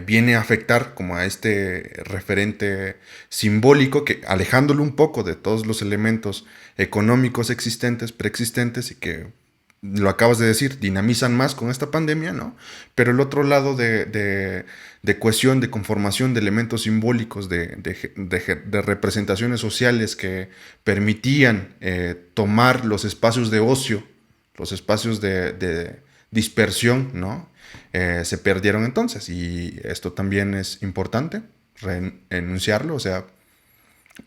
viene a afectar como a este referente simbólico que alejándolo un poco de todos los elementos económicos existentes, preexistentes y que lo acabas de decir, dinamizan más con esta pandemia, ¿no? Pero el otro lado de cohesión, de conformación de elementos simbólicos, de representaciones sociales que permitían tomar los espacios de ocio, los espacios de dispersión, ¿no? Se perdieron entonces y esto también es importante enunciarlo, o sea,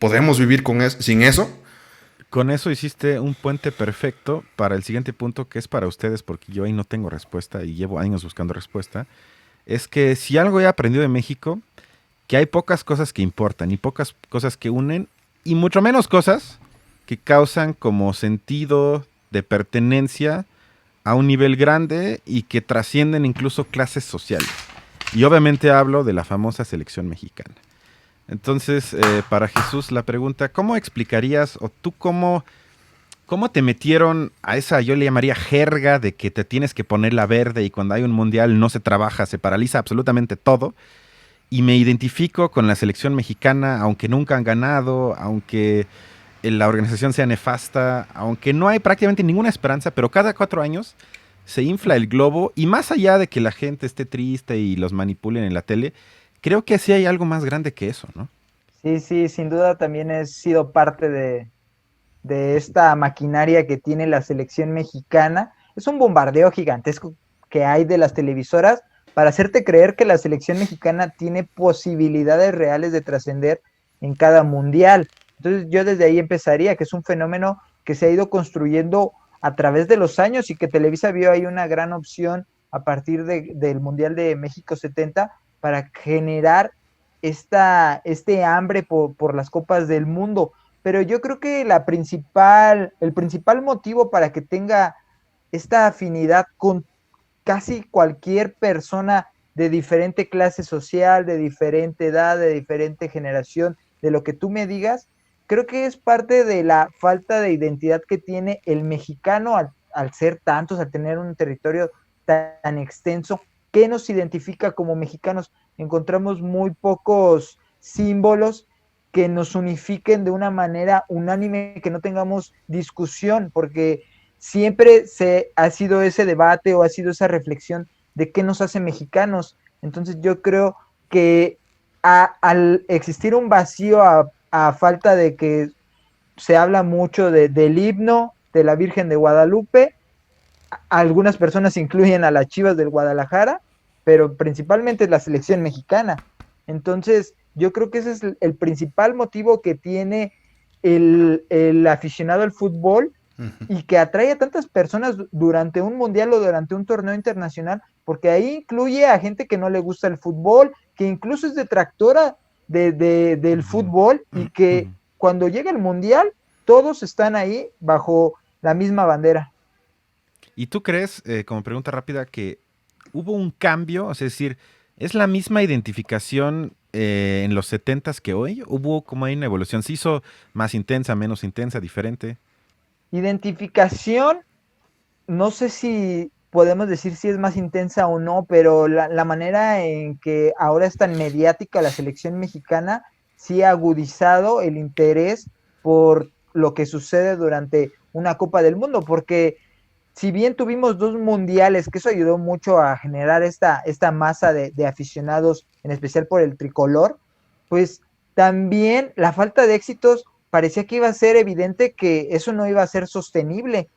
podemos vivir sin eso. con eso hiciste un puente perfecto para el siguiente punto que es para ustedes, porque yo ahí no tengo respuesta y llevo años buscando respuesta. Es que si algo he aprendido de México, que hay pocas cosas que importan y pocas cosas que unen y mucho menos cosas que causan como sentido de pertenencia a un nivel grande y que trascienden incluso clases sociales. Y obviamente hablo de la famosa selección mexicana. Entonces, para Jesús, la pregunta, ¿cómo explicarías o tú cómo te metieron a esa, yo le llamaría jerga de que te tienes que poner la verde y cuando hay un mundial no se trabaja, se paraliza absolutamente todo? Y me identifico con la selección mexicana, aunque nunca han ganado, aunque la organización sea nefasta, aunque no hay prácticamente ninguna esperanza, pero cada 4 años se infla el globo y más allá de que la gente esté triste y los manipulen en la tele, creo que sí hay algo más grande que eso, ¿no? Sí, sí, sin duda también he sido parte de esta maquinaria que tiene la selección mexicana. Es un bombardeo gigantesco que hay de las televisoras para hacerte creer que la selección mexicana tiene posibilidades reales de trascender en cada mundial. Entonces yo desde ahí empezaría, que es un fenómeno que se ha ido construyendo a través de los años y que Televisa vio ahí una gran opción a partir del Mundial de México 70 para generar este hambre por las copas del mundo. Pero yo creo que el principal motivo para que tenga esta afinidad con casi cualquier persona de diferente clase social, de diferente edad, de diferente generación, de lo que tú me digas, creo que es parte de la falta de identidad que tiene el mexicano al ser tantos, al tener un territorio tan extenso. ¿Qué nos identifica como mexicanos? Encontramos muy pocos símbolos que nos unifiquen de una manera unánime, que no tengamos discusión, porque siempre se ha sido ese debate o ha sido esa reflexión de qué nos hace mexicanos. Entonces yo creo que al existir un vacío a falta de que se habla mucho del himno de la Virgen de Guadalupe, algunas personas incluyen a las Chivas del Guadalajara, pero principalmente es la selección mexicana. Entonces, yo creo que ese es el principal motivo que tiene el aficionado al fútbol y que atrae a tantas personas durante un mundial o durante un torneo internacional, porque ahí incluye a gente que no le gusta el fútbol, que incluso es detractora del fútbol y que cuando llega el mundial, todos están ahí bajo la misma bandera. ¿Y tú crees, como pregunta rápida, que hubo un cambio? Es decir, ¿es la misma identificación en los setentas que hoy? ¿Hubo como hay una evolución? ¿Se hizo más intensa, menos intensa, diferente? Identificación, no sé si podemos decir si es más intensa o no, pero la manera en que ahora es tan mediática la selección mexicana sí ha agudizado el interés por lo que sucede durante una Copa del Mundo, porque si bien tuvimos 2 mundiales, que eso ayudó mucho a generar esta masa de aficionados, en especial por el tricolor, pues también la falta de éxitos parecía que iba a ser evidente que eso no iba a ser sostenible,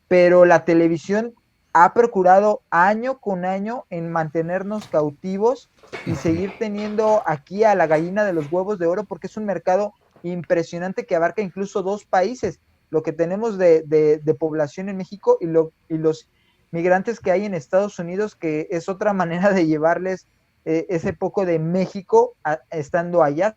pero la televisión ha procurado año con año en mantenernos cautivos y seguir teniendo aquí a la gallina de los huevos de oro, porque es un mercado impresionante que abarca incluso 2 países, lo que tenemos de población en México y los migrantes que hay en Estados Unidos, que es otra manera de llevarles ese poco de México estando allá.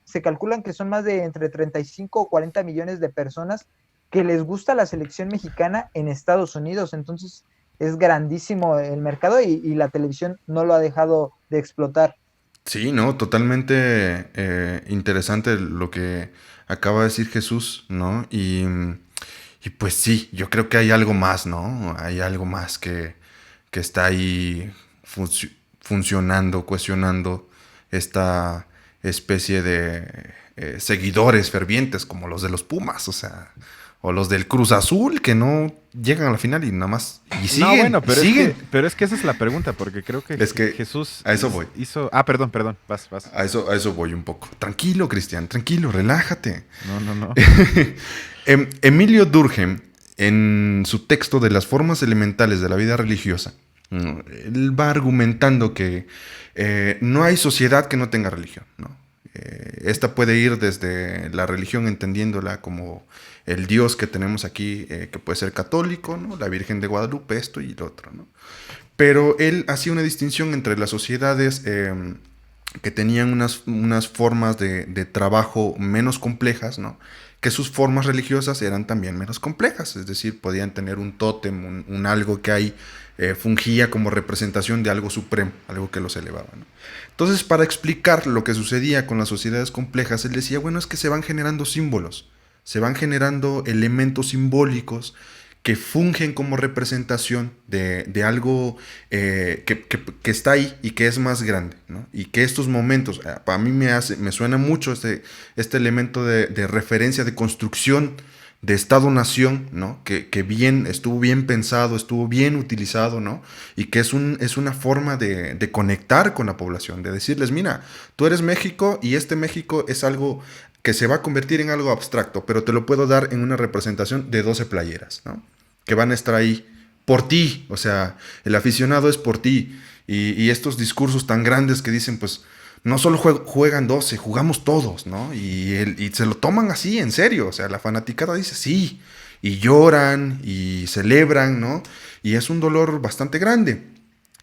Se calculan que son más de entre 35 o 40 millones de personas que les gusta la selección mexicana en Estados Unidos. Entonces es grandísimo el mercado y la televisión no lo ha dejado de explotar. Sí, no, totalmente interesante lo que acaba de decir Jesús, ¿no? Y pues sí, yo creo que hay algo más, ¿no? Hay algo más que está ahí funcionando, cuestionando esta especie de seguidores fervientes como los de los Pumas, o sea, o los del Cruz Azul que no llegan a la final y nada más y siguen, No, bueno, pero, siguen. pero es que esa es la pregunta, porque creo que, Es que Jesús a eso voy. hizo... Ah, perdón, vas. A eso voy un poco. Tranquilo, Cristian, tranquilo, relájate. No. Emilio Durkheim, en su texto de las formas elementales de la vida religiosa, él va argumentando que no hay sociedad que no tenga religión, ¿no? Esta puede ir desde la religión entendiéndola como el Dios que tenemos aquí, que puede ser católico, ¿no? La Virgen de Guadalupe, esto y lo otro, ¿no? Pero él hacía una distinción entre las sociedades que tenían unas formas de trabajo menos complejas, ¿no? Que sus formas religiosas eran también menos complejas, es decir, podían tener un tótem, un algo que ahí fungía como representación de algo supremo, algo que los elevaba, ¿no? Entonces, para explicar lo que sucedía con las sociedades complejas, él decía, bueno, es que se van generando símbolos, se van generando elementos simbólicos que fungen como representación de algo que está ahí y que es más grande, ¿no? Y que estos momentos, para mí me suena mucho este elemento de referencia, de construcción de Estado-Nación, ¿no? Que estuvo bien pensado, estuvo bien utilizado, ¿no? Y que es una forma de conectar con la población, de decirles, mira, tú eres México y este México es algo que se va a convertir en algo abstracto, pero te lo puedo dar en una representación de 12 playeras, ¿no? Que van a estar ahí por ti, o sea, el aficionado es por ti, y estos discursos tan grandes que dicen, pues, no solo juegan 12, jugamos todos, ¿no? Y se lo toman así, en serio, o sea, la fanaticada dice sí, y lloran, y celebran, ¿no? Y es un dolor bastante grande,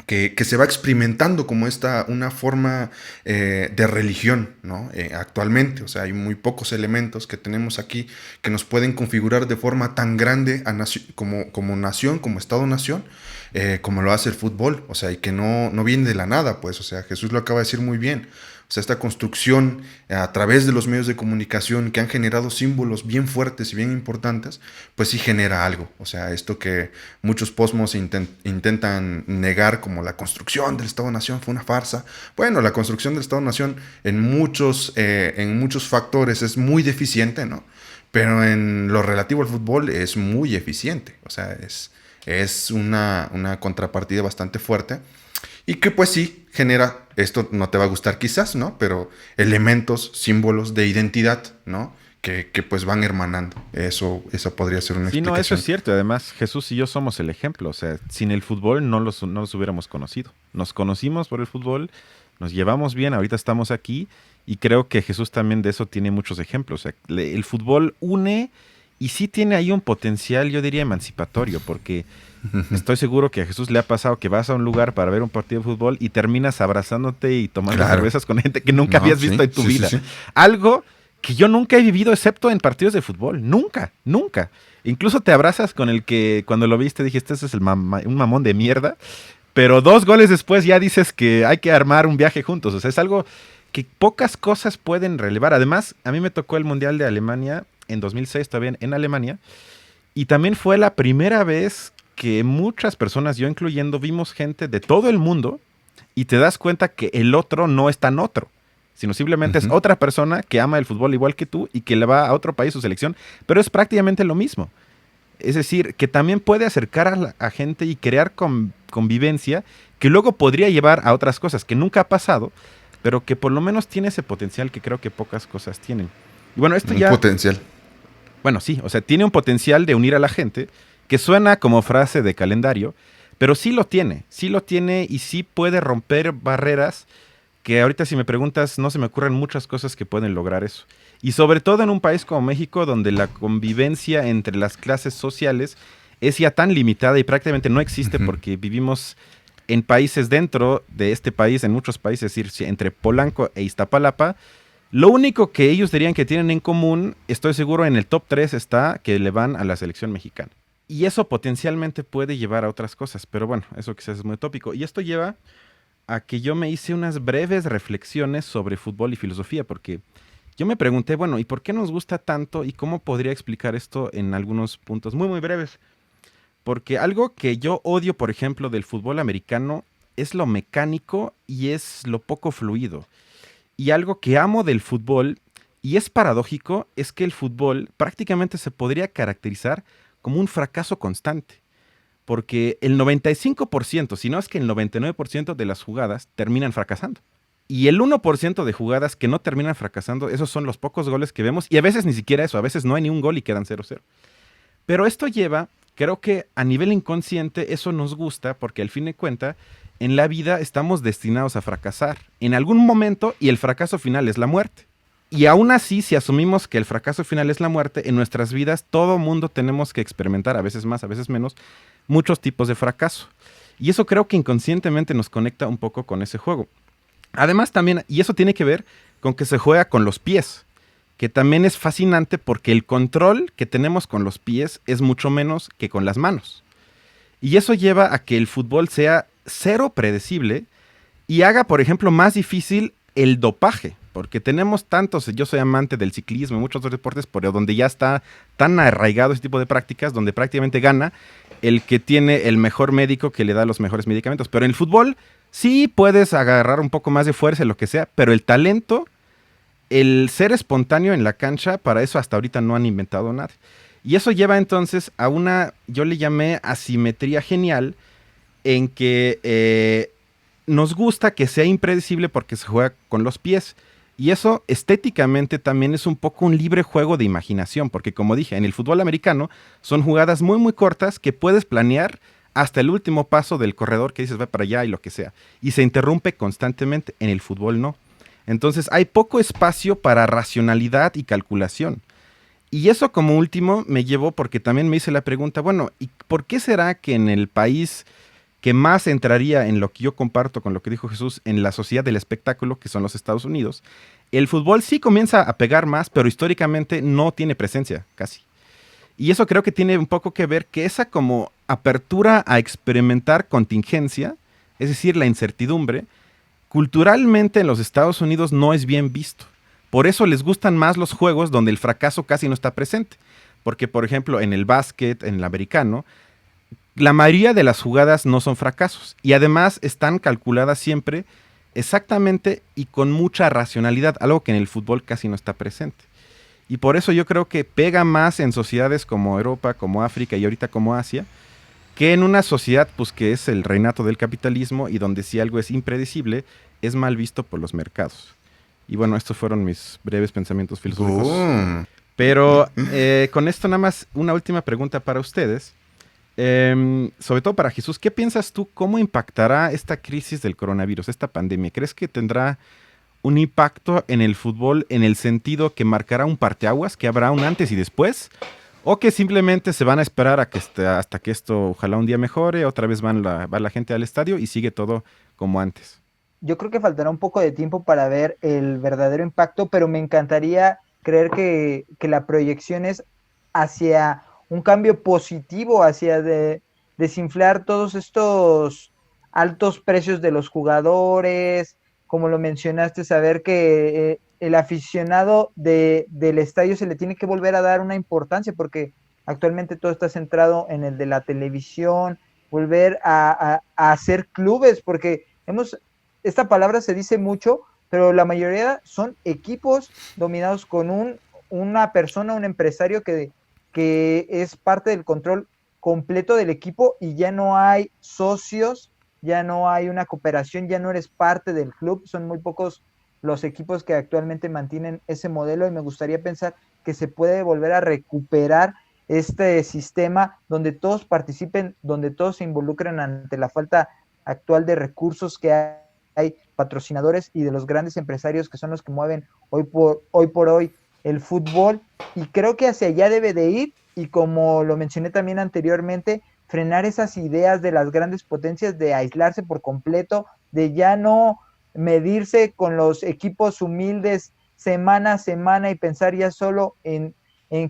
que se va experimentando como una forma de religión, ¿no? Actualmente, o sea, hay muy pocos elementos que tenemos aquí que nos pueden configurar de forma tan grande como nación, como Estado-nación, como lo hace el fútbol, o sea, y que no viene de la nada, pues, o sea, Jesús lo acaba de decir muy bien. O sea, esta construcción a través de los medios de comunicación que han generado símbolos bien fuertes y bien importantes, pues sí genera algo. O sea, esto que muchos posmos intentan negar como la construcción del Estado-Nación fue una farsa. Bueno, la construcción del Estado-Nación en muchos factores es muy deficiente, ¿no? Pero en lo relativo al fútbol es muy eficiente. O sea, es una contrapartida bastante fuerte. Y que pues sí, genera, esto no te va a gustar quizás, ¿no? Pero elementos, símbolos de identidad, ¿no? Que pues van hermanando. Eso podría ser una explicación. Sí, no, eso es cierto. Además, Jesús y yo somos el ejemplo. O sea, sin el fútbol no los hubiéramos conocido. Nos conocimos por el fútbol, nos llevamos bien, ahorita estamos aquí y creo que Jesús también de eso tiene muchos ejemplos. O sea, el fútbol une y sí tiene ahí un potencial, yo diría, emancipatorio, porque estoy seguro que a Jesús le ha pasado que vas a un lugar para ver un partido de fútbol y terminas abrazándote y tomando cervezas con gente que nunca habías visto en tu vida. Sí. Algo que yo nunca he vivido excepto en partidos de fútbol. Nunca. Incluso te abrazas con el que cuando lo viste dijiste, este es un mamón de mierda. Pero 2 goles después ya dices que hay que armar un viaje juntos. O sea, es algo que pocas cosas pueden relevar. Además, a mí me tocó el Mundial de Alemania en 2006, todavía en Alemania. Y también fue la primera vez que muchas personas, yo incluyendo, vimos gente de todo el mundo y te das cuenta que el otro no es tan otro, sino simplemente es otra persona que ama el fútbol igual que tú y que le va a otro país su selección, pero es prácticamente lo mismo. Es decir, que también puede acercar a gente y crear convivencia que luego podría llevar a otras cosas que nunca ha pasado, pero que por lo menos tiene ese potencial que creo que pocas cosas tienen. Y bueno, esto Un ya... potencial. Bueno, sí, o sea, tiene un potencial de unir a la gente, que suena como frase de calendario, pero sí lo tiene y sí puede romper barreras que ahorita si me preguntas no se me ocurren muchas cosas que pueden lograr eso. Y sobre todo en un país como México, donde la convivencia entre las clases sociales es ya tan limitada y prácticamente no existe porque vivimos en países dentro de este país, en muchos países, es decir, entre Polanco e Iztapalapa. Lo único que ellos dirían que tienen en común, estoy seguro en el top 3 está que le van a la selección mexicana. Y eso potencialmente puede llevar a otras cosas, pero bueno, eso quizás es muy tópico. Y esto lleva a que yo me hice unas breves reflexiones sobre fútbol y filosofía, porque yo me pregunté, bueno, ¿y por qué nos gusta tanto y cómo podría explicar esto en algunos puntos muy, muy breves? Porque algo que yo odio, por ejemplo, del fútbol americano es lo mecánico y es lo poco fluido. Y algo que amo del fútbol, y es paradójico, es que el fútbol prácticamente se podría caracterizar como un fracaso constante. Porque el 95%, si no es que el 99% de las jugadas terminan fracasando. Y el 1% de jugadas que no terminan fracasando, esos son los pocos goles que vemos. Y a veces ni siquiera eso, a veces no hay ni un gol y quedan 0-0. Pero esto lleva, creo que a nivel inconsciente eso nos gusta porque al fin de cuentas en la vida estamos destinados a fracasar en algún momento y el fracaso final es la muerte. Y aún así, si asumimos que el fracaso final es la muerte, en nuestras vidas todo mundo tenemos que experimentar, a veces más, a veces menos, muchos tipos de fracaso. Y eso creo que inconscientemente nos conecta un poco con ese juego. Además también, y eso tiene que ver con que se juega con los pies, que también es fascinante porque el control que tenemos con los pies es mucho menos que con las manos. Y eso lleva a que el fútbol sea cero predecible y haga, por ejemplo, más difícil el dopaje, porque tenemos tantos, yo soy amante del ciclismo y muchos otros deportes, pero donde ya está tan arraigado ese tipo de prácticas, donde prácticamente gana el que tiene el mejor médico que le da los mejores medicamentos. Pero en el fútbol sí puedes agarrar un poco más de fuerza, lo que sea, pero el talento, el ser espontáneo en la cancha, para eso hasta ahorita no han inventado nada. Y eso lleva entonces a una, yo le llamé asimetría genial, en que nos gusta que sea impredecible porque se juega con los pies. Y eso estéticamente también es un poco un libre juego de imaginación, porque como dije, en el fútbol americano son jugadas muy muy cortas que puedes planear hasta el último paso del corredor que dices va para allá y lo que sea. Y se interrumpe constantemente, en el fútbol no. Entonces hay poco espacio para racionalidad y calculación. Y eso como último me llevó porque también me hice la pregunta, bueno, ¿y por qué será que en el país que más entraría en lo que yo comparto con lo que dijo Jesús, en la sociedad del espectáculo, que son los Estados Unidos, el fútbol sí comienza a pegar más, pero históricamente no tiene presencia casi? Y eso creo que tiene un poco que ver que esa como apertura a experimentar contingencia, es decir, la incertidumbre, culturalmente en los Estados Unidos no es bien visto. Por eso les gustan más los juegos donde el fracaso casi no está presente. Porque, por ejemplo, en el básquet, en el americano, la mayoría de las jugadas no son fracasos y además están calculadas siempre exactamente y con mucha racionalidad, algo que en el fútbol casi no está presente. Y por eso yo creo que pega más en sociedades como Europa, como África y ahorita como Asia, que en una sociedad pues que es el reinato del capitalismo y donde si algo es impredecible es mal visto por los mercados. Y bueno, estos fueron mis breves pensamientos filosóficos. Pero con esto nada más una última pregunta para ustedes. Sobre todo para Jesús, ¿qué piensas tú? ¿Cómo impactará esta crisis del coronavirus, esta pandemia? ¿Crees que tendrá un impacto en el fútbol en el sentido que marcará un parteaguas, que habrá un antes y después? ¿O que simplemente se van a esperar a que hasta que esto ojalá un día mejore, otra vez va la gente al estadio y sigue todo como antes? Yo creo que faltará un poco de tiempo para ver el verdadero impacto, pero me encantaría creer que la proyección es hacia un cambio positivo, hacia desinflar todos estos altos precios de los jugadores, como lo mencionaste, saber que el aficionado del estadio se le tiene que volver a dar una importancia, porque actualmente todo está centrado en el de la televisión, volver a hacer clubes, porque esta palabra se dice mucho, pero la mayoría son equipos dominados con una persona, un empresario que que es parte del control completo del equipo y ya no hay socios, ya no hay una cooperación, ya no eres parte del club, son muy pocos los equipos que actualmente mantienen ese modelo y me gustaría pensar que se puede volver a recuperar este sistema donde todos participen, donde todos se involucren ante la falta actual de recursos que hay patrocinadores y de los grandes empresarios que son los que mueven hoy por hoy el fútbol, y creo que hacia allá debe de ir, y como lo mencioné también anteriormente, frenar esas ideas de las grandes potencias de aislarse por completo, de ya no medirse con los equipos humildes semana a semana y pensar ya solo en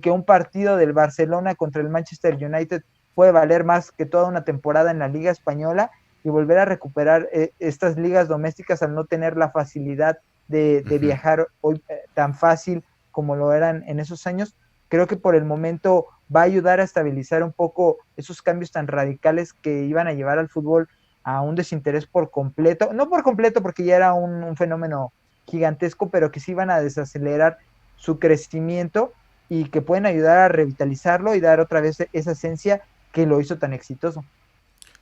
que un partido del Barcelona contra el Manchester United puede valer más que toda una temporada en la Liga Española, y volver a recuperar estas ligas domésticas al no tener la facilidad de viajar hoy tan fácil como lo eran en esos años. Creo que por el momento va a ayudar a estabilizar un poco esos cambios tan radicales que iban a llevar al fútbol a un desinterés por completo, no por completo porque ya era un fenómeno gigantesco, pero que sí iban a desacelerar su crecimiento y que pueden ayudar a revitalizarlo y dar otra vez esa esencia que lo hizo tan exitoso.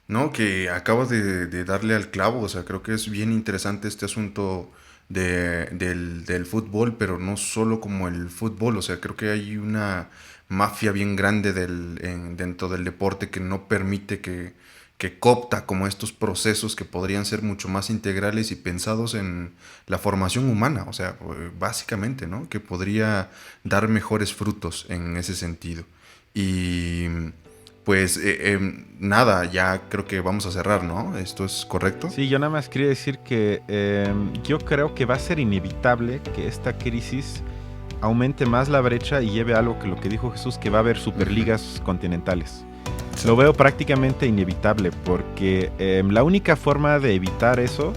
No, que acabas de darle al clavo, o sea, creo que es bien interesante este asunto del fútbol, pero no solo como el fútbol, o sea, creo que hay una mafia bien grande dentro del deporte que no permite que coopta como estos procesos que podrían ser mucho más integrales y pensados en la formación humana, o sea, básicamente, ¿no? Que podría dar mejores frutos en ese sentido. Y pues nada, ya creo que vamos a cerrar, ¿no? ¿Esto es correcto? Sí, yo nada más quería decir que yo creo que va a ser inevitable que esta crisis aumente más la brecha y lleve a algo que lo que dijo Jesús, que va a haber superligas continentales. Sí. Lo veo prácticamente inevitable porque la única forma de evitar eso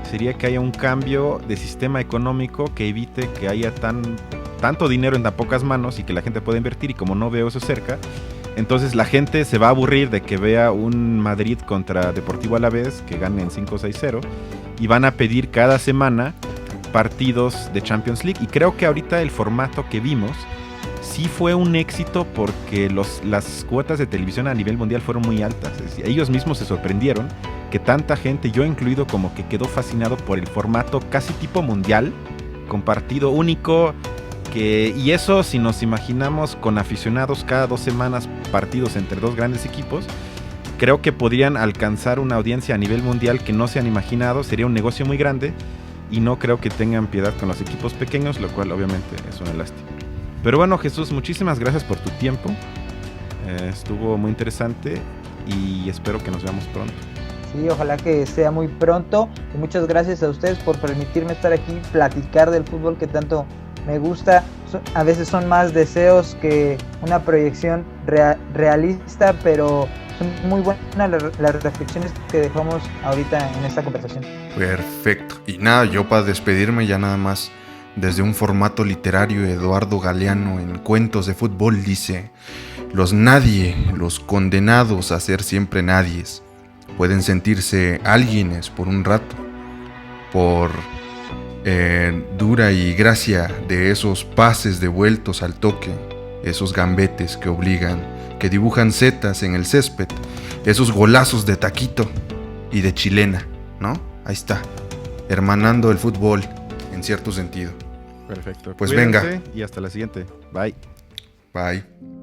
sería que haya un cambio de sistema económico que evite que haya tanto dinero en tan pocas manos y que la gente pueda invertir, y como no veo eso cerca, entonces la gente se va a aburrir de que vea un Madrid contra Deportivo Alavés que ganen 5-6-0 y van a pedir cada semana partidos de Champions League. Y creo que ahorita el formato que vimos sí fue un éxito porque las cuotas de televisión a nivel mundial fueron muy altas. Es decir, ellos mismos se sorprendieron que tanta gente, yo incluido, como que quedó fascinado por el formato casi tipo mundial, con partido único. Y eso, si nos imaginamos con aficionados cada 2 semanas, partidos entre 2 grandes equipos, creo que podrían alcanzar una audiencia a nivel mundial que no se han imaginado. Sería un negocio muy grande y no creo que tengan piedad con los equipos pequeños, lo cual obviamente es una lástima. Pero bueno, Jesús, muchísimas gracias por tu tiempo. Estuvo muy interesante y espero que nos veamos pronto. Sí, ojalá que sea muy pronto, y muchas gracias a ustedes por permitirme estar aquí, platicar del fútbol que tanto me gusta. A veces son más deseos que una proyección realista, pero son muy buenas las reflexiones que dejamos ahorita en esta conversación. Perfecto. Y nada, yo para despedirme ya nada más, desde un formato literario, Eduardo Galeano en Cuentos de Fútbol dice: los nadie, los condenados a ser siempre nadies, pueden sentirse alguienes por un rato, por dura y gracia de esos pases devueltos al toque, esos gambetes que obligan, que dibujan setas en el césped, esos golazos de taquito y de chilena, ¿no? Ahí está, hermanando el fútbol en cierto sentido. Perfecto. Pues cuídense, venga. Y hasta la siguiente. Bye. Bye.